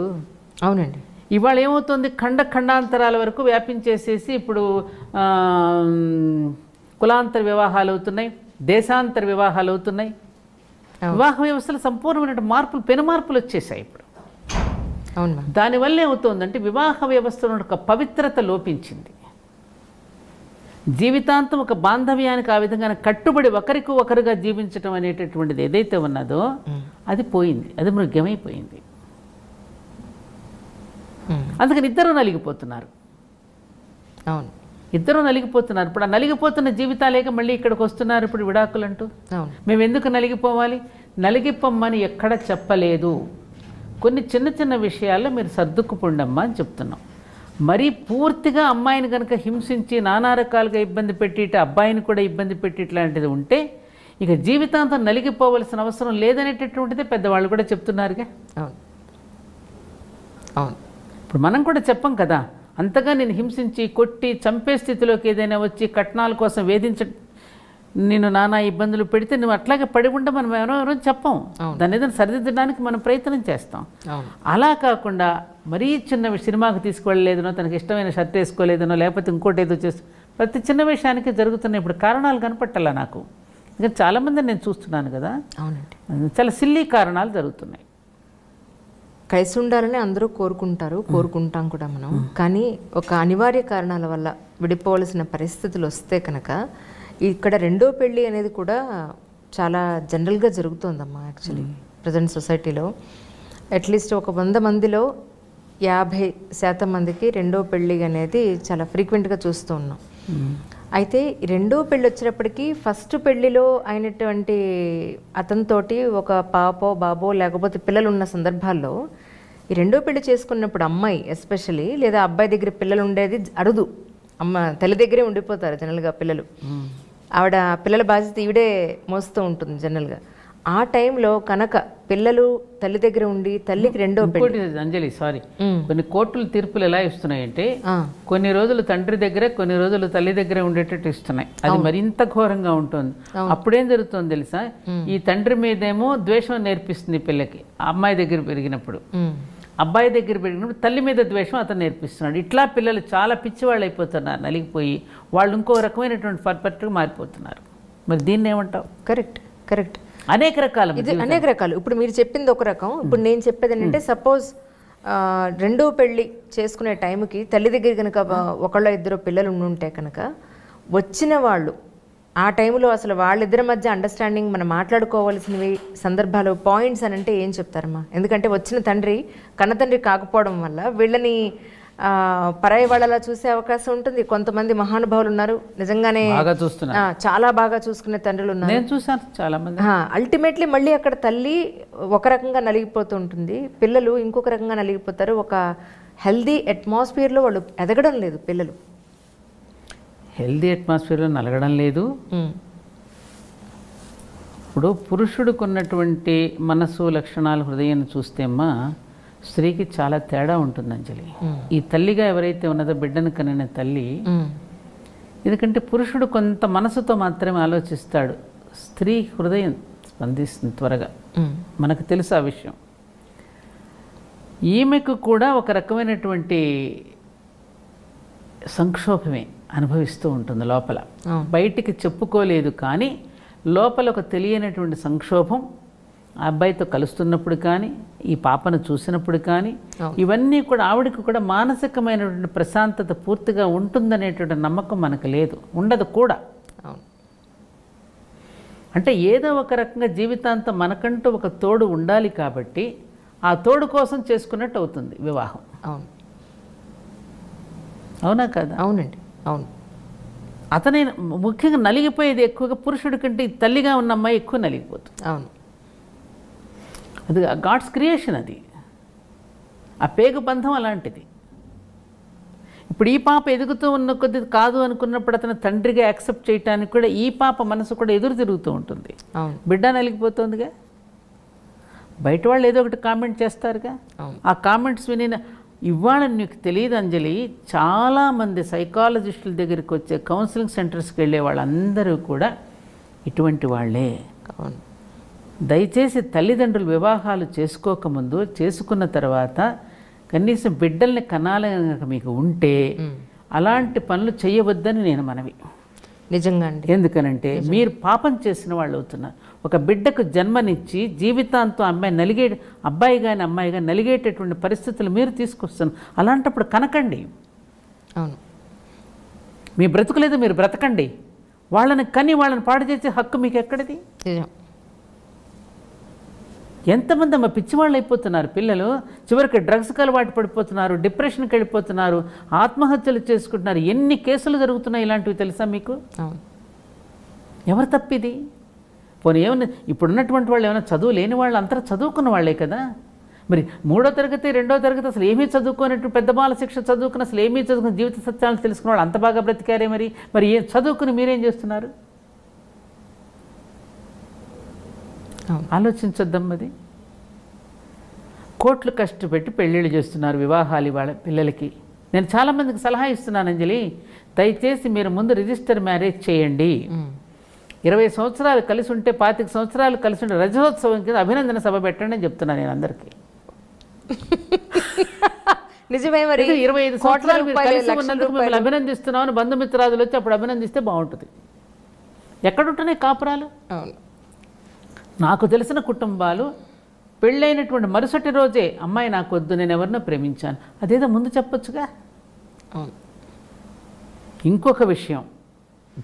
[SPEAKER 1] అవునండి.
[SPEAKER 2] ఇవాళ ఏమవుతుంది, ఖండాంతరాల వరకు వ్యాపించేసేసి ఇప్పుడు కులాంతర వివాహాలు అవుతున్నాయి, దేశాంతర వివాహాలు అవుతున్నాయి. వివాహ వ్యవస్థలో సంపూర్ణమైన మార్పులు, పెను మార్పులు వచ్చేసాయి ఇప్పుడు.
[SPEAKER 1] అవును,
[SPEAKER 2] దానివల్ల ఏమవుతుందంటే వివాహ వ్యవస్థలో ఒక పవిత్రత లోపించింది. జీవితాంతం ఒక బాంధవ్యానికి ఆ విధంగా కట్టుబడి ఒకరికి ఒకరుగా జీవించడం అనేటటువంటిది ఏదైతే ఉన్నదో అది పోయింది, అది మృగ్యమైపోయింది. అందుకని ఇద్దరు నలిగిపోతున్నారు.
[SPEAKER 1] అవును,
[SPEAKER 2] ఇద్దరు నలిగిపోతున్నారు. ఇప్పుడు ఆ నలిగిపోతున్న జీవితాలేక మళ్ళీ ఇక్కడికి వస్తున్నారు ఇప్పుడు విడాకులు అంటూ. మేము ఎందుకు నలిగిపోవాలి? నలిగిపోమ్మని ఎక్కడ చెప్పలేదు. కొన్ని చిన్న చిన్న విషయాల్లో మీరు సర్దుకుపోండమ్మా అని చెప్తున్నాం. మరీ పూర్తిగా అమ్మాయిని కనుక హింసించి నానా రకాలుగా ఇబ్బంది పెట్టి అబ్బాయిని కూడా ఇబ్బంది పెట్టి ఇట్లాంటిది ఉంటే ఇక జీవితాంతం నలిగిపోవలసిన అవసరం లేదనేటటువంటిదే పెద్దవాళ్ళు కూడా చెప్తున్నారుగా.
[SPEAKER 1] అవును, అవును.
[SPEAKER 2] ఇప్పుడు మనం కూడా చెప్పం కదా, అంతగా నేను హింసించి కొట్టి చంపే స్థితిలోకి ఏదైనా వచ్చి కట్నాల కోసం నేను నానా ఇబ్బందులు పెడితే నువ్వు అట్లాగే పడి ఉంటే మనం ఎవరో చెప్పం. దాన్ని ఏదైనా సరిదిద్దడానికి మనం ప్రయత్నం చేస్తాం. అలా కాకుండా మరీ చిన్న సినిమాకి తీసుకువెళ్ళలేదనో, తనకి ఇష్టమైన షర్ట్ వేసుకోలేదనో, లేకపోతే ఇంకోటి ఏదో చేస్తూ ప్రతి చిన్న విషయానికి జరుగుతున్నాయి. ఇప్పుడు కారణాలు కనపట్టాలా నాకు? ఇంకా చాలామంది నేను చూస్తున్నాను కదా.
[SPEAKER 1] అవునండి,
[SPEAKER 2] చాలా సిల్లీ కారణాలు జరుగుతున్నాయి.
[SPEAKER 1] కలిసి ఉండాలని అందరూ కోరుకుంటాం కూడా మనం. కానీ ఒక అనివార్య కారణాల వల్ల విడిపోవలసిన పరిస్థితులు వస్తే కనుక ఇక్కడ రెండో పెళ్ళి అనేది కూడా చాలా జనరల్గా జరుగుతుందమ్మా. యాక్చువల్లీ ప్రజెంట్ సొసైటీలో అట్లీస్ట్ ఒక 100 మందిలో 50% మందికి రెండో పెళ్ళి అనేది చాలా ఫ్రీక్వెంట్గా చూస్తూ ఉన్నాం. అయితే రెండో పెళ్ళి వచ్చేటప్పటికి ఫస్ట్ పెళ్ళిలో అయినటువంటి అతనితోటి ఒక పాపో బాబో లేకపోతే పిల్లలు ఉన్న సందర్భాల్లో ఈ రెండో పెళ్లి చేసుకున్నప్పుడు అమ్మాయి ఎస్పెషలీ లేదా అబ్బాయి దగ్గర పిల్లలు ఉండేది అరుదు. తల్లి దగ్గరే ఉండిపోతారు జనరల్గా పిల్లలు. ఆవిడ పిల్లల బాధ్యత ఈవిడే మోస్తూ ఉంటుంది జనరల్గా. ఆ టైంలో కనుక పిల్లలు తల్లి దగ్గర ఉండి తల్లికి రెండో పెళ్లి.
[SPEAKER 2] అంజలి కొన్ని కోర్టులు తీర్పులు ఎలా ఇస్తున్నాయంటే కొన్ని రోజులు తండ్రి దగ్గర కొన్ని రోజులు తల్లి దగ్గర ఉండేటట్టు ఇస్తున్నాయి. అది మరింత ఘోరంగా ఉంటుంది. అప్పుడేం జరుగుతుంది తెలుసా, ఈ తండ్రి మీదేమో ద్వేషం నేర్పిస్తుంది పిల్లకి అమ్మాయి దగ్గర పెరిగినప్పుడు, అబ్బాయి దగ్గర పెరిగినప్పుడు తల్లి మీద ద్వేషం అతను నేర్పిస్తున్నాడు. ఇట్లా పిల్లలు చాలా పిచ్చివాళ్ళు అయిపోతున్నారు, నలిగిపోయి వాళ్ళు ఇంకో రకమైనటువంటి పర్ఫెక్ట్గా మారిపోతున్నారు. మరి దీన్ని ఏమంటావు?
[SPEAKER 1] Correct correct.
[SPEAKER 2] అనేక రకాల
[SPEAKER 1] ఇది అనేక రకాలు. ఇప్పుడు మీరు చెప్పింది ఒక రకం. ఇప్పుడు నేను చెప్పేది ఏంటంటే, సపోజ్ రెండో పెళ్ళి చేసుకునే టైంకి తల్లి దగ్గర కనుక ఒకళ్ళ ఇద్దరు పిల్లలు ఉంటే కనుక వచ్చిన వాళ్ళు ఆ టైంలో అసలు వాళ్ళిద్దరి మధ్య అండర్స్టాండింగ్ మనం మాట్లాడుకోవాల్సినవి సందర్భాలు పాయింట్స్ అని అంటే ఏం చెప్తారమ్మా? ఎందుకంటే వచ్చిన తండ్రి కన్నతండ్రి కాకపోవడం వల్ల వీళ్ళని పరాయి వాళ్ళలా చూసే అవకాశం ఉంటుంది. కొంతమంది మహానుభావులు ఉన్నారు, నిజంగానే చాలా బాగా చూసుకునే తండ్రులు ఉన్నారు,
[SPEAKER 2] నేను చూసాను చాలా మంది.
[SPEAKER 1] అల్టిమేట్లీ మళ్ళీ అక్కడ తల్లి ఒక రకంగా నలిగిపోతూ ఉంటుంది, పిల్లలు ఇంకొక రకంగా నలిగిపోతారు. ఒక హెల్దీ అట్మాస్ఫియర్లో వాళ్ళు ఎదగడం లేదు పిల్లలు.
[SPEAKER 2] హెల్దీ అట్మాస్ఫియర్లో నలగడం లేదు. ఇప్పుడు పురుషుడికి ఉన్నటువంటి మనసు లక్షణాలు హృదయాన్ని చూస్తే అమ్మా స్త్రీకి చాలా తేడా ఉంటుంది అంజలి. ఈ తల్లిగా ఎవరైతే ఉన్నదో బిడ్డను కనిన తల్లి, ఎందుకంటే పురుషుడు కొంత మనసుతో మాత్రమే ఆలోచిస్తాడు, స్త్రీ హృదయం స్పందిస్తుంది త్వరగా, మనకు తెలుసు ఆ విషయం. ఈమెకు కూడా ఒక రకమైనటువంటి సంక్షోభమే అనుభవిస్తూ ఉంటుంది లోపల, బయటికి చెప్పుకోలేదు కానీ లోపల ఒక తెలియనటువంటి సంక్షోభం. ఆ అబ్బాయితో కలుస్తున్నప్పుడు కానీ, ఈ పాపను చూసినప్పుడు కానీ, ఇవన్నీ కూడా ఆవిడకి కూడా మానసికమైనటువంటి ప్రశాంతత పూర్తిగా ఉంటుందనేటువంటి నమ్మకం మనకు లేదు, ఉండదు కూడా. అంటే ఏదో ఒక రకంగా జీవితాంతం మనకంటూ ఒక తోడు ఉండాలి కాబట్టి ఆ తోడు కోసం చేసుకున్నట్టు అవుతుంది వివాహం.
[SPEAKER 1] అవును,
[SPEAKER 2] అవునా కదా?
[SPEAKER 1] అవునండి, అవును.
[SPEAKER 2] అతనే ముఖ్యంగా నలిగిపోయేది ఎక్కువగా పురుషుడి కంటే తల్లిగా ఉన్న అమ్మాయి ఎక్కువ నలిగిపోతుంది.
[SPEAKER 1] అవును,
[SPEAKER 2] అది గాడ్స్ క్రియేషన్, అది ఆ పేగు బంధం అలాంటిది. ఇప్పుడు ఈ పాప ఎదుగుతూ ఉన్న కొద్ది కాదు అనుకున్నప్పుడు అతను తండ్రిగా యాక్సెప్ట్ చేయడానికి కూడా ఈ పాప మనసు కూడా ఎదురు తిరుగుతూ ఉంటుంది. బిడ్డ నలిగిపోతుందిగా, బయట వాళ్ళు ఏదో ఒకటి కామెంట్ చేస్తారుగా, ఆ కామెంట్స్ విని ఇవాళ నీకు తెలియదు అంజలి, చాలామంది సైకాలజిస్టుల దగ్గరికి వచ్చే కౌన్సిలింగ్ సెంటర్స్కి వెళ్ళే వాళ్ళందరూ కూడా ఇటువంటి వాళ్ళే. దయచేసి తల్లిదండ్రులు వివాహాలు చేసుకోకముందు, చేసుకున్న తర్వాత కనీసం బిడ్డల్ని కనాలని మీకు ఉంటే అలాంటి పనులు చేయవద్దని నేను మనవి.
[SPEAKER 1] నిజంగా అండి.
[SPEAKER 2] ఎందుకనంటే మీరు పాపం చేసిన వాళ్ళు అవుతున్నారు. ఒక బిడ్డకు జన్మనిచ్చి జీవితాంతం అబ్బాయి కానీ అమ్మాయి కానీ నలిగేటటువంటి పరిస్థితులు మీరు తీసుకొస్తున్నారు. అలాంటప్పుడు కనకండి.
[SPEAKER 1] అవును,
[SPEAKER 2] మీ బ్రతుకులేదు, మీరు బ్రతకండి. వాళ్ళని కని వాళ్ళని పాడు చేసే హక్కు మీకు ఎక్కడిది? ఎంతమంది అమ్మ పిచ్చివాళ్ళు అయిపోతున్నారు పిల్లలు, చివరికి డ్రగ్స్కి అలవాటు పడిపోతున్నారు, డిప్రెషన్కి వెళ్ళిపోతున్నారు, ఆత్మహత్యలు చేసుకుంటున్నారు. ఎన్ని కేసులు జరుగుతున్నాయి ఇలాంటివి తెలుసా మీకు? ఎవరు తప్పిది? పోనీ ఏమన్నా ఇప్పుడున్నటువంటి వాళ్ళు ఏమైనా చదువు లేని వాళ్ళు అంతా చదువుకున్న వాళ్ళే కదా. మరి 3వ తరగతి 2వ తరగతి అసలు ఏమీ చదువుకోనట్టు పెద్ద బాల శిక్ష చదువుకుని అసలు ఏమీ చదువుకుని జీవిత సత్యాలను తెలుసుకున్న వాళ్ళు అంత బాగా బ్రతికారే. మరి ఏం చదువుకుని మీరేం చేస్తున్నారు? ఆలోచించొద్దమ్మది. కోట్లు కష్టపెట్టి పెళ్ళిళ్ళు చేస్తున్నారు, వివాహాలు ఇవాళ పిల్లలకి. నేను చాలామందికి సలహా ఇస్తున్నాను అంజలి, దయచేసి మీరు ముందు రిజిస్టర్ మ్యారేజ్ చేయండి. 20 సంవత్సరాలు కలిసి ఉంటే 25 సంవత్సరాలు కలిసి ఉంటే రజోత్సవం కింద అభినందన సభ పెట్టండి అని చెప్తున్నాను నేను అందరికీ.
[SPEAKER 1] నిజమే. మరి
[SPEAKER 2] 25 సంవత్సరాలు కలిసి ఉన్నందుకు మిమ్మల్ని అభినందిస్తున్నామని బంధుమిత్రాదులు వచ్చి అప్పుడు అభినందిస్తే బాగుంటుంది. ఎక్కడుంటున్నాయి కాపురాలు? నాకు తెలిసిన కుటుంబాలు పెళ్ళైనటువంటి మరుసటి రోజే అమ్మాయి నాకు వద్దు, నేను ఎవరినో ప్రేమించాను, అదేదో ముందు చెప్పొచ్చుగా. ఇంకొక విషయం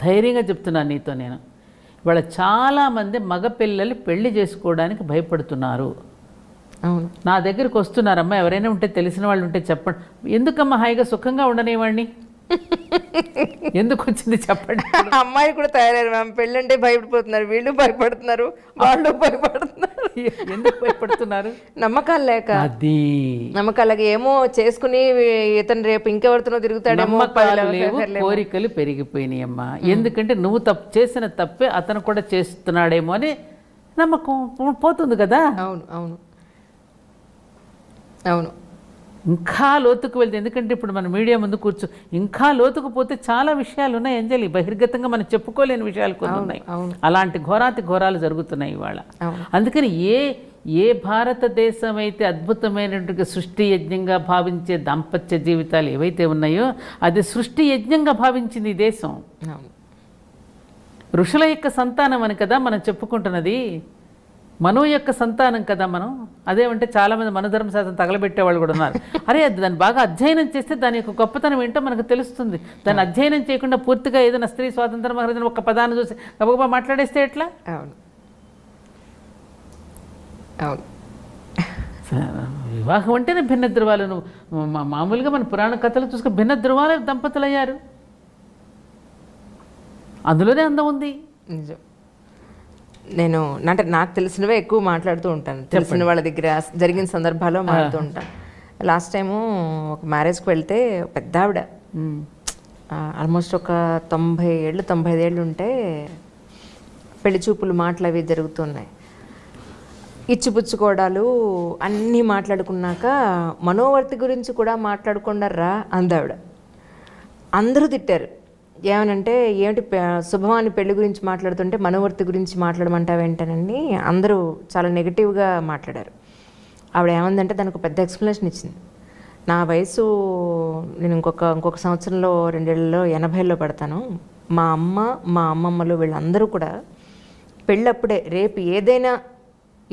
[SPEAKER 2] ధైర్యంగా చెప్తున్నాను నీతో నేను, ఇవాళ చాలామంది మగపిల్లలు పెళ్లి చేసుకోవడానికి భయపడుతున్నారు. నా దగ్గరికి వస్తున్నారమ్మా, ఎవరైనా ఉంటే తెలిసిన వాళ్ళు ఉంటే చెప్పండి. ఎందుకమ్మా హాయిగా సుఖంగా ఉండనేవాడిని, ఎందుకు వచ్చింది చెప్పండి.
[SPEAKER 1] అమ్మాయి కూడా తయారయ్యారు మ్యామ్, పెళ్ళంటే భయపడిపోతున్నారు, వీళ్ళు భయపడుతున్నారు, వాళ్ళు భయపడుతున్నారు.
[SPEAKER 2] ఎందుకు భయపడుతున్నారు?
[SPEAKER 1] నమ్మకాలు లేక.
[SPEAKER 2] అది
[SPEAKER 1] నమ్మకాలకి ఏమో చేసుకుని ఇతను రేపు ఇంకెవరితోనో తిరుగుతాడేమో,
[SPEAKER 2] కోరికలు పెరిగిపోయినాయి అమ్మా. ఎందుకంటే నువ్వు చేసిన తప్పే అతను కూడా చేస్తున్నాడేమో అని నమ్మకం పోతుంది కదా.
[SPEAKER 1] అవును అవును అవును.
[SPEAKER 2] ఇంకా లోతుకు వెళ్తే, ఎందుకంటే ఇప్పుడు మన మీడియా ముందు ఇంకా లోతుకు పోతే చాలా విషయాలు ఉన్నాయి అంజలి, బహిర్గతంగా మనం చెప్పుకోలేని విషయాలు కొన్ని ఉన్నాయి. అలాంటి ఘోరాతి ఘోరాలు జరుగుతున్నాయి ఇవాళ. అందుకని ఏ భారతదేశం అయితే అద్భుతమైనటువంటి సృష్టి యజ్ఞంగా భావించే దాంపత్య జీవితాలు ఏవైతే ఉన్నాయో అది సృష్టి యజ్ఞంగా భావించింది ఈ దేశం. ఋషుల యొక్క సంతానం అని కదా మనం చెప్పుకుంటున్నది, మను యొక్క సంతానం కదా మనం. అదేమంటే చాలామంది మనధర్మశాస్త్రం తగలబెట్టేవాళ్ళు కూడా ఉన్నారు. అరే అది దాన్ని బాగా అధ్యయనం చేస్తే దాని యొక్క గొప్పతనం ఏంటో మనకు తెలుస్తుంది. దాన్ని అధ్యయనం చేయకుండా పూర్తిగా ఏదైనా స్త్రీ స్వాతంత్రం మహిళ ఒక పదాన్ని చూసి గబగబా మాట్లాడేస్తే ఎట్లా?
[SPEAKER 1] అవును అవును.
[SPEAKER 2] వివాహం అంటేనే భిన్న ధృవాలు. మామూలుగా మన పురాణ కథలు చూసుకుని భిన్న ధృవాల దంపతులు అయ్యారు, అందులోనే అందం ఉంది.
[SPEAKER 1] నిజం. నేను అంటే నాకు తెలిసినవే ఎక్కువ మాట్లాడుతూ ఉంటాను, తెలిసిన వాళ్ళ దగ్గర జరిగిన సందర్భాల్లో మాట్లాడుతూ ఉంటాను. లాస్ట్ టైము ఒక మ్యారేజ్కి వెళ్తే పెద్ద ఆవిడ, ఆల్మోస్ట్ ఒక 90 ఏళ్ళు 95 ఏళ్ళు ఉంటే పెళ్లి చూపులు మాటలు అవి జరుగుతున్నాయి. ఇచ్చిపుచ్చుకోవడాలు అన్నీ మాట్లాడుకున్నాక మనోవర్తి గురించి కూడా మాట్లాడుకున్నారా అందావిడ. అందరూ తిట్టారు. ఏమనంటే ఏమిటి శుభమాని పెళ్లి గురించి మాట్లాడుతుంటే మనోవర్తి గురించి మాట్లాడమంటావేంటనని అందరూ చాలా నెగిటివ్గా మాట్లాడారు. ఆవిడ ఏమందంటే దానికి పెద్ద ఎక్స్ప్లెనేషన్ ఇచ్చింది. నా వయసు నేను ఇంకొక సంవత్సరంలో 2 ఏళ్లలో 80లో పడతాను. మా అమ్మ మా అమ్మమ్మలు వీళ్ళందరూ కూడా పెళ్ళప్పుడే రేపు ఏదైనా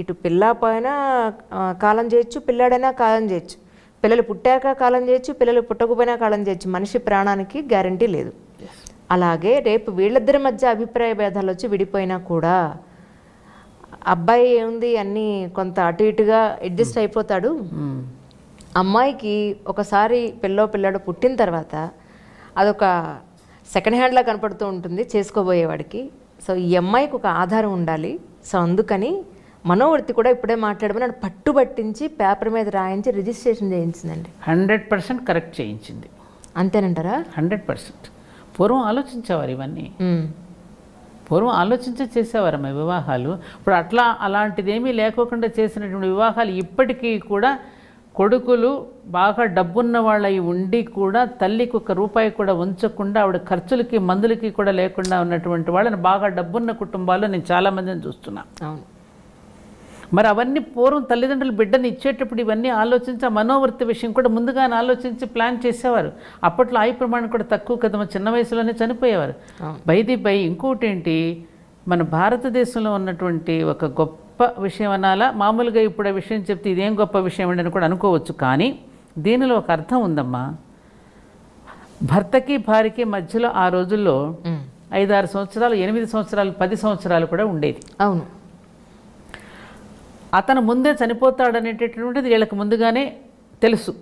[SPEAKER 1] ఇటు పిల్ల పైన కాలం చేయొచ్చు, పిల్లాడైనా కాలం చేయొచ్చు, పిల్లలు పుట్టాక కాలం చేయొచ్చు, పిల్లలు పుట్టకపోయినా కాలం చేయొచ్చు, మనిషి ప్రాణానికి గ్యారంటీ లేదు. అలాగే రేపు వీళ్ళిద్దరి మధ్య అభిప్రాయ భేదాలు వచ్చి విడిపోయినా కూడా అబ్బాయి ఏముంది అన్నీ కొంత అటు ఇటుగా అడ్జస్ట్ అయిపోతాడు. అమ్మాయికి ఒకసారి పిల్లాడు పుట్టిన తర్వాత అదొక సెకండ్ హ్యాండ్లా కనపడుతూ ఉంటుంది చేసుకోబోయేవాడికి. సో ఈ అమ్మాయికి ఒక ఆధారం ఉండాలి. సో అందుకని మనోవర్తి కూడా ఇప్పుడే మాట్లాడమని పట్టుబట్టించి పేపర్ మీద రాయించి రిజిస్ట్రేషన్ చేయించిందండి.
[SPEAKER 2] 100% కరెక్ట్ చేయించింది.
[SPEAKER 1] అంతేనంటారా?
[SPEAKER 2] 100%. పూర్వం ఆలోచించేవారు ఇవన్నీ, పూర్వం ఆలోచించే చేసేవారమ్మ వివాహాలు. ఇప్పుడు అలాంటిదేమీ లేకోకుండా చేసినటువంటి వివాహాలు ఇప్పటికీ కూడా కొడుకులు బాగా డబ్బున్న వాళ్ళవి ఉండి కూడా తల్లికి ₹1 కూడా ఉంచకుండా ఆవిడ ఖర్చులకి మందులకి కూడా లేకుండా ఉన్నటువంటి వాళ్ళని బాగా డబ్బున్న కుటుంబాల్లో నేను చాలామందిని చూస్తున్నాను.
[SPEAKER 1] అవును.
[SPEAKER 2] మరి అవన్నీ పూర్వం తల్లిదండ్రులు బిడ్డని ఇచ్చేటప్పుడు ఇవన్నీ ఆలోచించి ఆ మనోవర్తి విషయం కూడా ముందుగానే ఆలోచించి ప్లాన్ చేసేవారు. అప్పట్లో ఆయుు ప్రమాణం కూడా తక్కువ కదా, చిన్న వయసులోనే చనిపోయేవారు. బై ఇంకోటి ఏంటి, మన భారతదేశంలో ఉన్నటువంటి ఒక గొప్ప విషయం అనాలా, మామూలుగా ఇప్పుడు ఆ విషయం చెప్తే ఇదేం గొప్ప విషయం అని కూడా అనుకోవచ్చు, కానీ దీనిలో ఒక అర్థం ఉందమ్మా. భర్తకి భార్యకి మధ్యలో ఆ రోజుల్లో 5-6 సంవత్సరాలు 8 సంవత్సరాలు 10 సంవత్సరాలు కూడా ఉండేది.
[SPEAKER 1] అవును.
[SPEAKER 2] అతను ముందే చనిపోతాడనేటటువంటిది వీళ్ళకి ముందుగానే తెలుసు.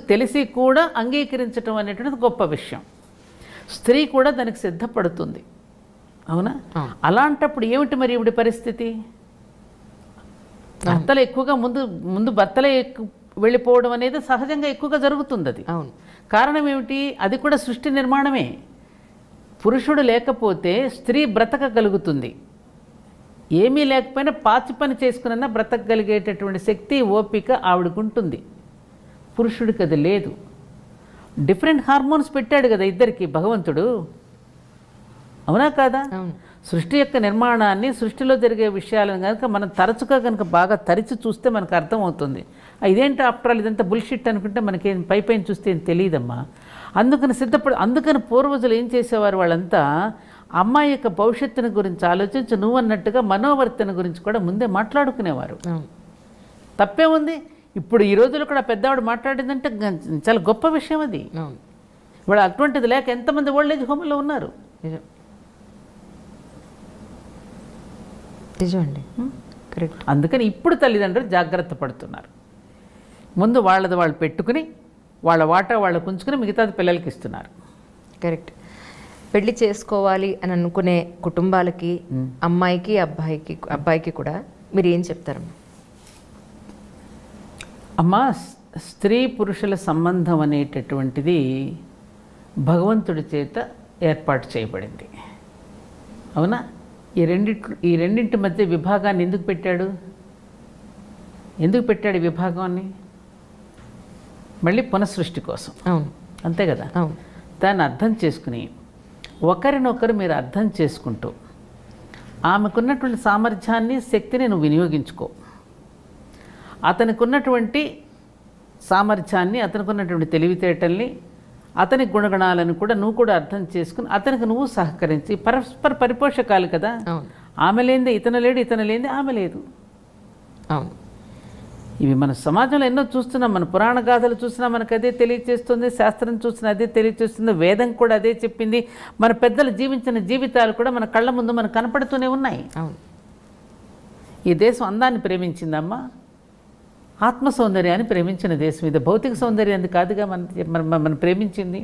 [SPEAKER 2] తెలిసి కూడా అంగీకరించడం అనేటువంటిది గొప్ప విషయం. స్త్రీ కూడా దానికి సిద్ధపడుతుంది. అవునా? అలాంటప్పుడు ఏమిటి మరి ఇవిడి పరిస్థితి? భర్తలు ఎక్కువగా ముందు భర్తలే వెళ్ళిపోవడం అనేది సహజంగా ఎక్కువగా జరుగుతుంది. అది కారణం ఏమిటి? అది కూడా సృష్టి నిర్మాణమే. పురుషుడు లేకపోతే స్త్రీ బ్రతకగలుగుతుంది. ఏమీ లేకపోయినా పాచి పని చేసుకున్నా బ్రతకగలిగేటటువంటి శక్తి ఓపిక ఆవిడకుంటుంది. పురుషుడికి అది లేదు. డిఫరెంట్ హార్మోన్స్ పెట్టాడు కదా ఇద్దరికి భగవంతుడు, అవునా కాదా? సృష్టి యొక్క నిర్మాణాన్ని, సృష్టిలో జరిగే విషయాలను కనుక మనం తరచుగా కనుక బాగా తరిచి చూస్తే మనకు అర్థమవుతుంది. ఇదేంటి ఆఫ్టర్ ఆల్ ఇదంతా బుల్షిట్ అనుకుంటే మనకేం పైపైన చూస్తే ఏం తెలియదమ్మా. అందుకని పూర్వజులు ఏం చేసేవారు, వాళ్ళంతా అమ్మాయి యొక్క భవిష్యత్తుని గురించి ఆలోచించి నువ్వన్నట్టుగా మనోవర్తన గురించి కూడా ముందే మాట్లాడుకునేవారు. తప్పే ఉంది. ఇప్పుడు ఈ రోజుల్లో కూడా పెద్దవాడు మాట్లాడిందంటే చాలా గొప్ప విషయం అది. ఇప్పుడు అటువంటిది లేక ఎంతమంది ఓల్డ్ ఏజ్ హోమ్లో ఉన్నారు.
[SPEAKER 1] నిజమండి, కరెక్ట్.
[SPEAKER 2] అందుకని ఇప్పుడు తల్లిదండ్రులు జాగ్రత్త పడుతున్నారు. ముందు వాళ్ళది వాళ్ళు పెట్టుకుని వాళ్ళ వాటా వాళ్ళకు ఉంచుకుని మిగతాది పిల్లలకి ఇస్తున్నారు.
[SPEAKER 1] కరెక్ట్. పెళ్లి చేసుకోవాలి అని అనుకునే కుటుంబాలకి, అమ్మాయికి అబ్బాయికి కూడా మీరు ఏం చెప్తారమ్మా?
[SPEAKER 2] అమ్మా, స్త్రీ పురుషుల సంబంధం అనేటటువంటిది భగవంతుడి చేత ఏర్పాటు చేయబడింది. అవునా? ఈ రెండింటి మధ్య విభాగాన్ని ఎందుకు పెట్టాడు ఈ విభాగాన్ని? మళ్ళీ పునఃసృష్టి కోసం.
[SPEAKER 1] అవును,
[SPEAKER 2] అంతే కదా. దాన్ని అర్థం చేసుకుని ఒకరినొకరు మీరు అర్థం చేసుకుంటూ ఆమెకున్నటువంటి సామర్థ్యాన్ని, శక్తిని నువ్వు వినియోగించుకో. అతనికి ఉన్నటువంటి సామర్థ్యాన్ని, అతనికి ఉన్నటువంటి తెలివితేటల్ని, అతని గుణగణాలను కూడా నువ్వు కూడా అర్థం చేసుకుని అతనికి నువ్వు సహకరించి, పరస్పర పరిపోషకాలు కదా. ఆమె లేనిదే ఇతను లేడు, ఇతను లేనిదే ఆమె లేదు.
[SPEAKER 1] అవును.
[SPEAKER 2] ఇవి మన సమాజంలో ఎన్నో చూస్తున్నాం. మన పురాణ గాథలు చూసినా మనకు అదే తెలియచేస్తుంది, శాస్త్రం చూసినా అదే తెలియచేస్తుంది, వేదం కూడా అదే చెప్పింది. మన పెద్దలు జీవించిన జీవితాలు కూడా మన కళ్ళ ముందు మనకు కనపడుతూనే ఉన్నాయి. ఈ దేశం అందాన్ని ప్రేమించిందమ్మా, ఆత్మ సౌందర్యాన్ని ప్రేమించిన దేశం ఇది. భౌతిక సౌందర్యాన్ని కాదుగా మనం ప్రేమించింది.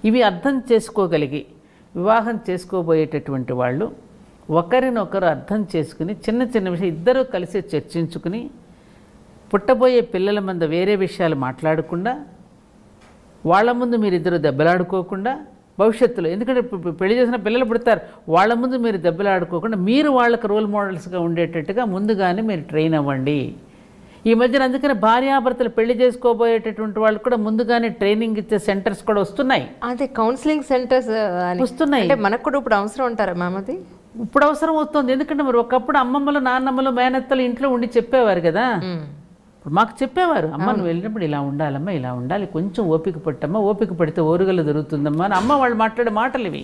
[SPEAKER 2] ఇవి అర్థం చేసుకోగలిగి వివాహం చేసుకోబోయేటటువంటి వాళ్ళు ఒకరినొకరు అర్థం చేసుకుని చిన్న చిన్న విషయం ఇద్దరూ కలిసి చర్చించుకుని పుట్టబోయే పిల్లల మీద వేరే విషయాలు మాట్లాడకుండా, వాళ్ళ ముందు మీరిద్దరు దెబ్బలాడుకోకుండా, భవిష్యత్తులో ఎందుకంటే పెళ్లి చేసిన పిల్లలు పుడతారు, వాళ్ళ ముందు మీరు దెబ్బలాడుకోకుండా మీరు వాళ్ళకి రోల్ మోడల్స్గా ఉండేటట్టుగా ముందుగానే మీరు ట్రైన్ అవ్వండి. ఈ మధ్యన అందుకని భార్యాభర్తలు పెళ్లి చేసుకోబోయేటటువంటి వాళ్ళు కూడా ముందుగానే ట్రైనింగ్ ఇచ్చే సెంటర్స్ కూడా వస్తున్నాయి.
[SPEAKER 1] అదే కౌన్సిలింగ్ సెంటర్స్
[SPEAKER 2] వస్తున్నాయి.
[SPEAKER 1] అంటే మనకు కూడా ఇప్పుడు అవసరం ఉంటారా మ్యామ్? అది
[SPEAKER 2] ఇప్పుడు అవసరం వస్తుంది. ఎందుకంటే మరి ఒకప్పుడు అమ్మమ్మలు, నాన్నమ్మలు, మేనత్తలు ఇంట్లో ఉండి చెప్పేవారు కదా. మాకు చెప్పేవారు, అమ్మ నువ్వు వెళ్ళినప్పుడు ఇలా ఉండాలమ్మా, ఇలా ఉండాలి, కొంచెం ఓపిక పట్టమ్మా, ఓపిక పడితే ఓరుగలు దొరుకుతుందమ్మా అని అమ్మ వాళ్ళు మాట్లాడే మాటలు ఇవి.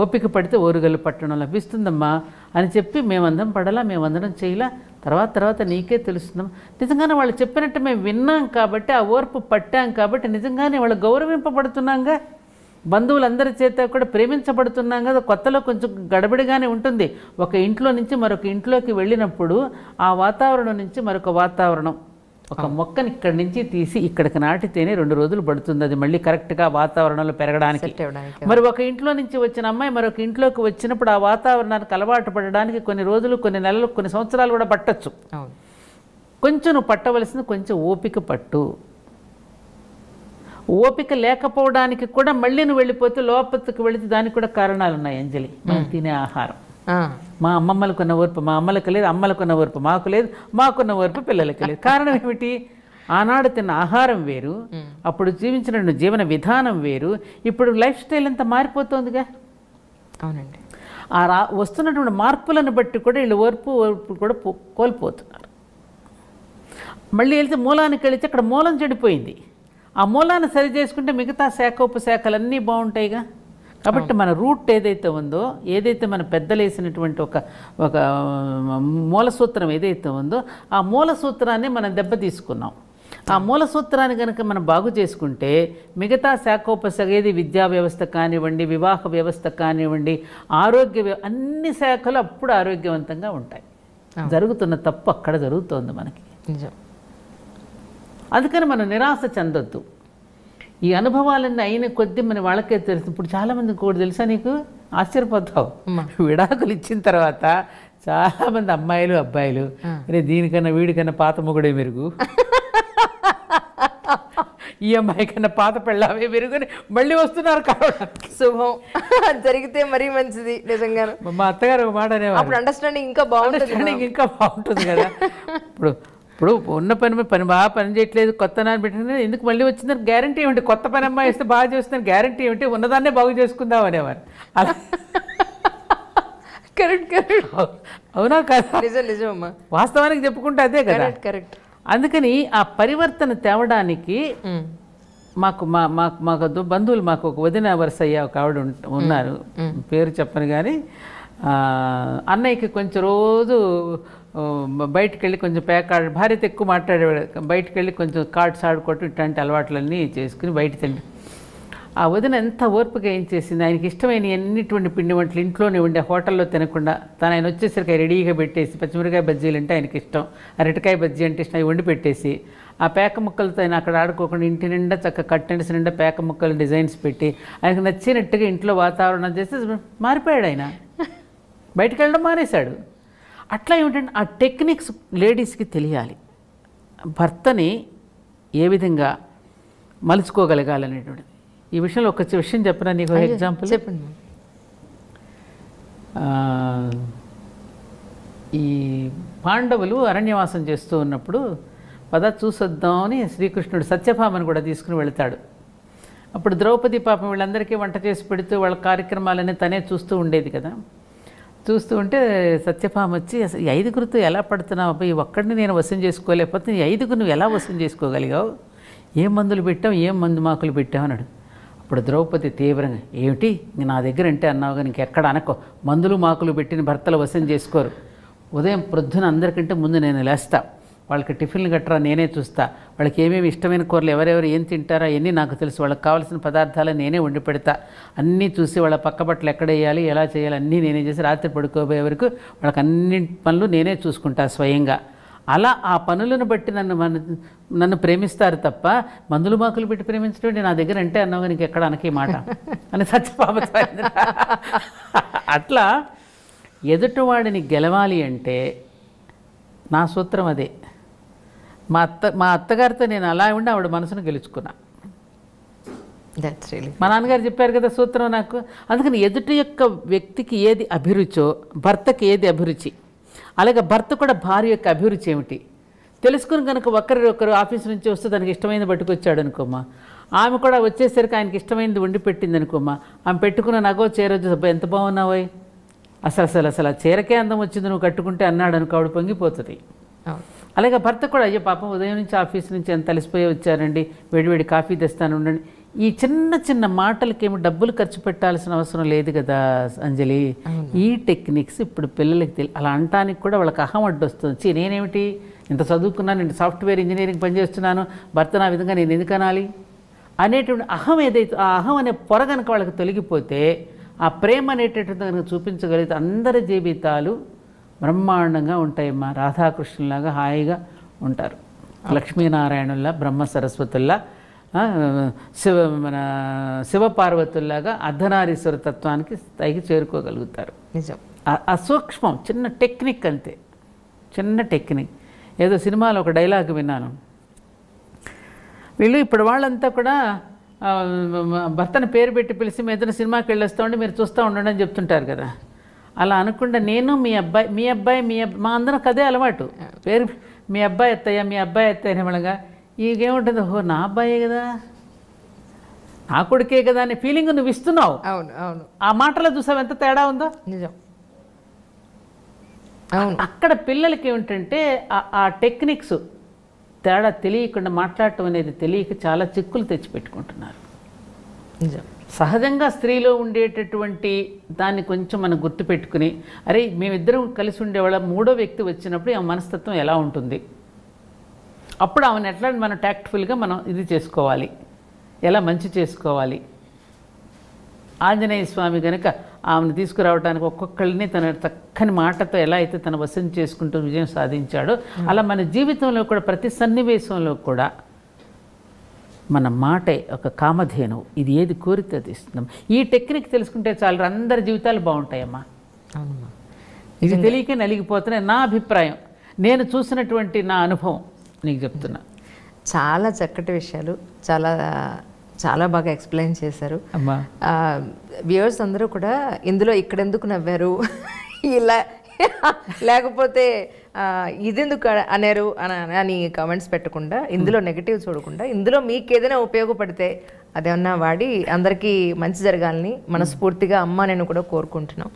[SPEAKER 2] ఓపిక పడితే ఓరుగలు పట్టడం లభిస్తుందమ్మా అని చెప్పి మేమందరం పడాలా, మేమందరం చేయలా, తర్వాత నీకే తెలుస్తుందమ్మా. నిజంగానే వాళ్ళు చెప్పినట్టు మేము విన్నాం కాబట్టి, ఆ ఓర్పు పట్టాం కాబట్టి నిజంగానే వాళ్ళు గౌరవింపబడుతున్నాంగా, బంధువులందరి చేత కూడా ప్రేమించబడుతున్నాం కదా. కొత్తలో కొంచెం గడబడిగానే ఉంటుంది. ఒక ఇంట్లో నుంచి మరొక ఇంట్లోకి వెళ్ళినప్పుడు ఆ వాతావరణం నుంచి మరొక వాతావరణం, ఒక మొక్కని ఇక్కడి నుంచి తీసి ఇక్కడికి నాటితేనే 2 రోజులు పడుతుంది అది మళ్ళీ కరెక్ట్గా వాతావరణంలో పెరగడానికి. మరి ఒక ఇంట్లో నుంచి వచ్చిన అమ్మాయి మరొక ఇంట్లోకి వచ్చినప్పుడు ఆ వాతావరణానికి అలవాటు పడడానికి కొన్ని రోజులు, కొన్ని నెలలు, కొన్ని సంవత్సరాలు కూడా పట్టచ్చు. కొంచెం నువ్వు పట్టవలసింది కొంచెం ఓపిక పట్టు. ఓపిక లేకపోవడానికి కూడా మళ్ళీ నువ్వు వెళ్ళిపోతే లోపలికి వెళితే దానికి కూడా కారణాలు ఉన్నాయి అంజలి. మనం తినే ఆహారం, మా అమ్మమ్మలకున్న ఓర్పు మా అమ్మలకు లేదు, అమ్మలకున్న ఓర్పు మాకు లేదు, మాకున్న ఓర్పు పిల్లలకి లేదు. కారణం ఏమిటి? ఆనాడు తిన్న ఆహారం వేరు, అప్పుడు జీవించిన జీవన విధానం వేరు, ఇప్పుడు లైఫ్ స్టైల్ అంతా మారిపోతుందిగా.
[SPEAKER 1] అవునండి.
[SPEAKER 2] ఆ వస్తున్నటువంటి మార్పులను బట్టి కూడా వీళ్ళు ఓర్పు కూడా కోల్పోతున్నారు. మళ్ళీ వెళ్తే మూలానికి వెళితే అక్కడ మూలం చెడిపోయింది. ఆ మూలాన్ని సరి చేసుకుంటే మిగతా శాఖోపశాఖలన్నీ బాగుంటాయిగా. కాబట్టి మన రూట్ ఏదైతే ఉందో, ఏదైతే మన పెద్దలు వేసినటువంటి ఒక మూల సూత్రం ఏదైతే ఉందో, ఆ మూల సూత్రాన్ని మనం దెబ్బ తీసుకున్నాం. ఆ మూల సూత్రాన్ని కనుక మనం బాగు చేసుకుంటే మిగతా శాఖోపశాఖ ఏది విద్యా వ్యవస్థ కానివ్వండి, వివాహ వ్యవస్థ కానివ్వండి, అన్ని శాఖలు అప్పుడు ఆరోగ్యవంతంగా ఉంటాయి. జరుగుతున్న తప్పు అక్కడ జరుగుతోంది మనకి. అందుకని మనం నిరాశ చెందొద్దు. ఈ అనుభవాలన్నీ అయిన కొద్దీ మన వాళ్ళకే తెలుసు. ఇప్పుడు చాలామంది కూడా తెలుసా నీకు, ఆశ్చర్యపోతావు, విడాకులు ఇచ్చిన తర్వాత చాలామంది అమ్మాయిలు అబ్బాయిలు అరే దీనికన్నా వీడికన్నా పాత మొగుడే మెరుగు, ఈ అమ్మాయి కన్నా పాత పెళ్ళామే మెరుగుని మళ్ళీ వస్తున్నారు కావడానికి.
[SPEAKER 1] శుభం జరిగితే మరీ మంచిది. నిజంగా
[SPEAKER 2] మా అత్తగారు ఒక మాట అనేవారు,
[SPEAKER 1] అండర్స్టాండింగ్ ఇంకా బాగుంటుంది
[SPEAKER 2] కదా. ఇప్పుడు ఉన్న పని బాగా పని చేయట్లేదు, కొత్త నాన్న పెట్టిన ఎందుకు మళ్ళీ వచ్చిందని గ్యారంటీ ఏమిటి? కొత్త పని అమ్మాయి వేస్తే బాగా చేస్తుందని గ్యారంటీ ఏమిటి? ఉన్నదాన్నే బాగు చేసుకుందాం అనేవారు. అలా
[SPEAKER 1] కరెక్ట్.
[SPEAKER 2] అవునా కదా?
[SPEAKER 1] నిజం.
[SPEAKER 2] వాస్తవానికి చెప్పుకుంటే అదే కదా.
[SPEAKER 1] కరెక్ట్.
[SPEAKER 2] అందుకని ఆ పరివర్తన తేవడానికి మాకు బంధువులు, మాకు ఒక వదిన వరుసయ్య ఒక ఆవిడ ఉన్నారు, పేరు చెప్పను కానీ, అన్నయ్యకి కొంచెం రోజు బయటికి వెళ్ళి కొంచెం భార్యతో ఎక్కువ మాట్లాడేవాడు, బయటికి వెళ్ళి కొంచెం కార్డ్స్ ఆడుకోవటం ఇట్లాంటి అలవాట్లన్నీ చేసుకుని బయట తిండి. ఆ వదిన ఎంత ఓర్పుగా ఏం చేసింది, ఆయనకి ఇష్టమైన ఎన్నిటువంటి పిండి వంటలు ఇంట్లోనే ఉండే, హోటల్లో తినకుండా ఆయన వచ్చేసరికి రెడీగా పెట్టేసి, పచ్చిమిరకాయ బజ్జీలు అంటే ఆయనకి ఇష్టం, అరటికాయ బజ్జీ అంటే ఇష్టం, అవి వండి పెట్టేసి ఆ పేక ముక్కలతో ఆయన అక్కడ ఆడుకోకుండా ఇంటి నిండా చక్కగా కట్టెండ్స్ నిండా పేక ముక్కలు డిజైన్స్ పెట్టి ఆయనకు నచ్చినట్టుగా ఇంట్లో వాతావరణం చేస్తే మారిపోయాడు. ఆయన బయటకు వెళ్ళడం మానేశాడు. అట్లా ఏమిటంటే ఆ టెక్నిక్స్ లేడీస్కి తెలియాలి, భర్తని ఏ విధంగా మలుచుకోగలగాలనేటువంటిది. ఈ విషయంలో ఒక విషయం చెప్పనా నీకు, ఎగ్జాంపుల్
[SPEAKER 1] చెప్పండి.
[SPEAKER 2] ఈ పాండవులు అరణ్యవాసం చేస్తూ ఉన్నప్పుడు పద చూసొద్దామని శ్రీకృష్ణుడు సత్యభామను కూడా తీసుకుని వెళతాడు. అప్పుడు ద్రౌపది పాపం వీళ్ళందరికీ వంట చేసి పెడుతూ వాళ్ళ కార్యక్రమాలన్నీ తనే చూస్తూ ఉండేది కదా. చూస్తూ ఉంటే సత్యభామ వచ్చి, అసలు ఈ 5గురితో ఎలా పడుతున్నావు అబ్బాయి, ఒక్కడిని నేను వశం చేసుకోలేకపోతే ఈ 5గురు నువ్వు ఎలా వశం చేసుకోగలిగావు, ఏం మందులు పెట్టావు, ఏం మందు మాకులు పెట్టావు అన్నాడు. ఇప్పుడు ద్రౌపది తీవ్రంగా, ఏమిటి నా దగ్గర అంటే అన్నావుగా, నీకెక్కడ అనకో, మందులు మాకులు పెట్టిన భర్తలు వశం చేసుకోరు. ఉదయం ప్రొద్దున అందరికంటే ముందు నేను లేస్తా, వాళ్ళకి టిఫిన్లు గట్రా నేనే చూస్తా, వాళ్ళకి ఏమేమి ఇష్టమైన కూరలు ఎవరెవరు ఏం తింటారో అవన్నీ నాకు తెలుసు, వాళ్ళకి కావాల్సిన పదార్థాలు నేనే వండి పెడతా, అన్నీ చూసి వాళ్ళ పక్క బట్టలు ఎక్కడ వేయాలి ఎలా చేయాలి అన్నీ నేనే చేసి రాత్రి పడుకోబోయే వరకు వాళ్ళకి అన్ని పనులు నేనే చూసుకుంటా స్వయంగా. అలా ఆ పనులను బట్టి నన్ను ప్రేమిస్తారు తప్ప మందులు మాకులు పెట్టి ప్రేమించడం నా దగ్గర అంటే అన్నావు నీకు ఎక్కడ అనకే మాట అని సత్యపాపతో అట్లా ఎదుటివాడిని గెలవాలి అంటే నా సూత్రం అదే. మా అత్తగారితో నేను అలా ఉండి ఆవిడ మనసును గెలుచుకున్నా. మా నాన్నగారు చెప్పారు కదా సూత్రం నాకు. అందుకని ఎదుటి యొక్క వ్యక్తికి ఏది అభిరుచో భర్తకి ఏది అభిరుచి, అలాగే భర్త కూడా భార్య యొక్క అభిరుచి ఏమిటి తెలుసుకుని కనుక ఒకరు ఆఫీస్ నుంచి వస్తే తనకి ఇష్టమైనది పట్టుకొచ్చాడు అనుకోమ్మా, ఆమె కూడా వచ్చేసరికి ఆయనకి ఇష్టమైనది వండి పెట్టింది అనుకోమ్మా, ఆమె పెట్టుకున్న నగో చీరొచ్చు ఎంత బాగున్నావోయ్, అసలు ఆ చీరకే అందం వచ్చింది నువ్వు కట్టుకుంటే అన్నాడు అనుకో, ఆవిడ పొంగిపోతుంది. అలాగే భర్త కూడా అయ్యో పాపం ఉదయం నుంచి ఆఫీస్ నుంచి ఎంత అలసిపోయి వచ్చారండి, వేడివేడి కాఫీ తెస్తాను ఉండండి. ఈ చిన్న చిన్న మాటలకేమో డబ్బులు ఖర్చు పెట్టాల్సిన అవసరం లేదు కదా అంజలి. ఈ టెక్నిక్స్ ఇప్పుడు పిల్లలకి అలా అనటానికి కూడా వాళ్ళకి అహం అడ్డొస్తుంది. నేనేమిటి ఇంత చదువుకున్నాను, నేను సాఫ్ట్వేర్ ఇంజనీరింగ్ పనిచేస్తున్నాను, భర్త నా విధంగా నేను ఎందుకు అనాలి అనేటువంటి అహం ఏదైతే ఆ అహం అనే పొర కనుక వాళ్ళకి తొలగిపోతే ఆ ప్రేమ అనేటటువంటి కనుక చూపించగలిగితే అందరి జీవితాలు బ్రహ్మాండంగా ఉంటాయమ్మా. రాధాకృష్ణులాగా హాయిగా ఉంటారు, లక్ష్మీనారాయణుల్లా బ్రహ్మ సరస్వతుల్లా శివపార్వతుల్లాగా అర్ధనారీశ్వర తత్వానికి స్థాయికి చేరుకోగలుగుతారు.
[SPEAKER 1] నిజం.
[SPEAKER 2] అసూక్ష్మం చిన్న టెక్నిక్ అంతే, చిన్న టెక్నిక్. ఏదో సినిమాలో ఒక డైలాగ్ విన్నాను, వీళ్ళు ఇప్పుడు వాళ్ళంతా కూడా భర్తను పేరు పెట్టి పిలిచి మీ ఏదైనా సినిమాకి వెళ్ళొస్తామండి మీరు చూస్తూ ఉండండి అని చెప్తుంటారు కదా. అలా అనకుండా నేను మీ అబ్బాయి మా అందరం కదే అలవాటు, పేరు మీ అబ్బాయి అత్తయ్య అనేమనగా ఈగేముంటుంది, ఓహో నా అబ్బాయే కదా నా కొడుకే కదా అనే ఫీలింగ్ నువ్వు ఇస్తున్నావు.
[SPEAKER 1] అవును అవును.
[SPEAKER 2] ఆ మాటలో చూసావు ఎంత తేడా ఉందో.
[SPEAKER 1] నిజం.
[SPEAKER 2] అక్కడ పిల్లలకి ఏమిటంటే ఆ టెక్నిక్స్ తేడా తెలియకుండా మాట్లాడటం అనేది తెలియక చాలా చిక్కులు తెచ్చిపెట్టుకుంటున్నారు.
[SPEAKER 1] నిజం.
[SPEAKER 2] సహజంగా స్త్రీలో ఉండేటటువంటి దాన్ని కొంచెం మనం గుర్తుపెట్టుకుని, అరే మేమిద్దరం కలిసి ఉండేవాళ్ళ మూడో వ్యక్తి వచ్చినప్పుడు ఆ మనస్తత్వం ఎలా ఉంటుంది, అప్పుడు ఆమెను ఎట్లా మనం ట్యాక్ట్ఫుల్గా మనం ఇది చేసుకోవాలి, ఎలా మంచి చేసుకోవాలి. ఆంజనేయ స్వామి కనుక ఆమెను తీసుకురావడానికి ఒక్కొక్కరిని తన చక్కని మాటతో ఎలా అయితే తన వశం చేసుకుంటూ విజయం సాధించాడో అలా మన జీవితంలో కూడా ప్రతి సన్నివేశంలో కూడా మన మాటే ఒక కామధేను, ఇది ఏది కోరితే అది ఇస్తున్నాం. ఈ టెక్నిక్ తెలుసుకుంటే చాలు అందరి జీవితాలు బాగుంటాయమ్మా.
[SPEAKER 1] అవునమ్మా.
[SPEAKER 2] ఇది తెలియక నలిగిపోతున్నాయి నా అభిప్రాయం, నేను చూసినటువంటి నా అనుభవం నీకు చెప్తున్నా.
[SPEAKER 1] చాలా చక్కటి విషయాలు, చాలా చాలా బాగా ఎక్స్ప్లెయిన్ చేశారు
[SPEAKER 2] అమ్మా.
[SPEAKER 1] వ్యూవర్స్ అందరూ కూడా ఇందులో ఇక్కడెందుకు నవ్వారు ఇలా లేకపోతే ఇదెందుకు అన్నారు అని కామెంట్స్ పెట్టకుండా, ఇందులో నెగిటివ్ చూడకుండా, ఇందులో మీకు ఏదైనా ఉపయోగపడితే అదేమన్నా వాడి అందరికీ మంచి జరగాలని మనస్ఫూర్తిగా అమ్మ నేను కూడా కోరుకుంటున్నాం.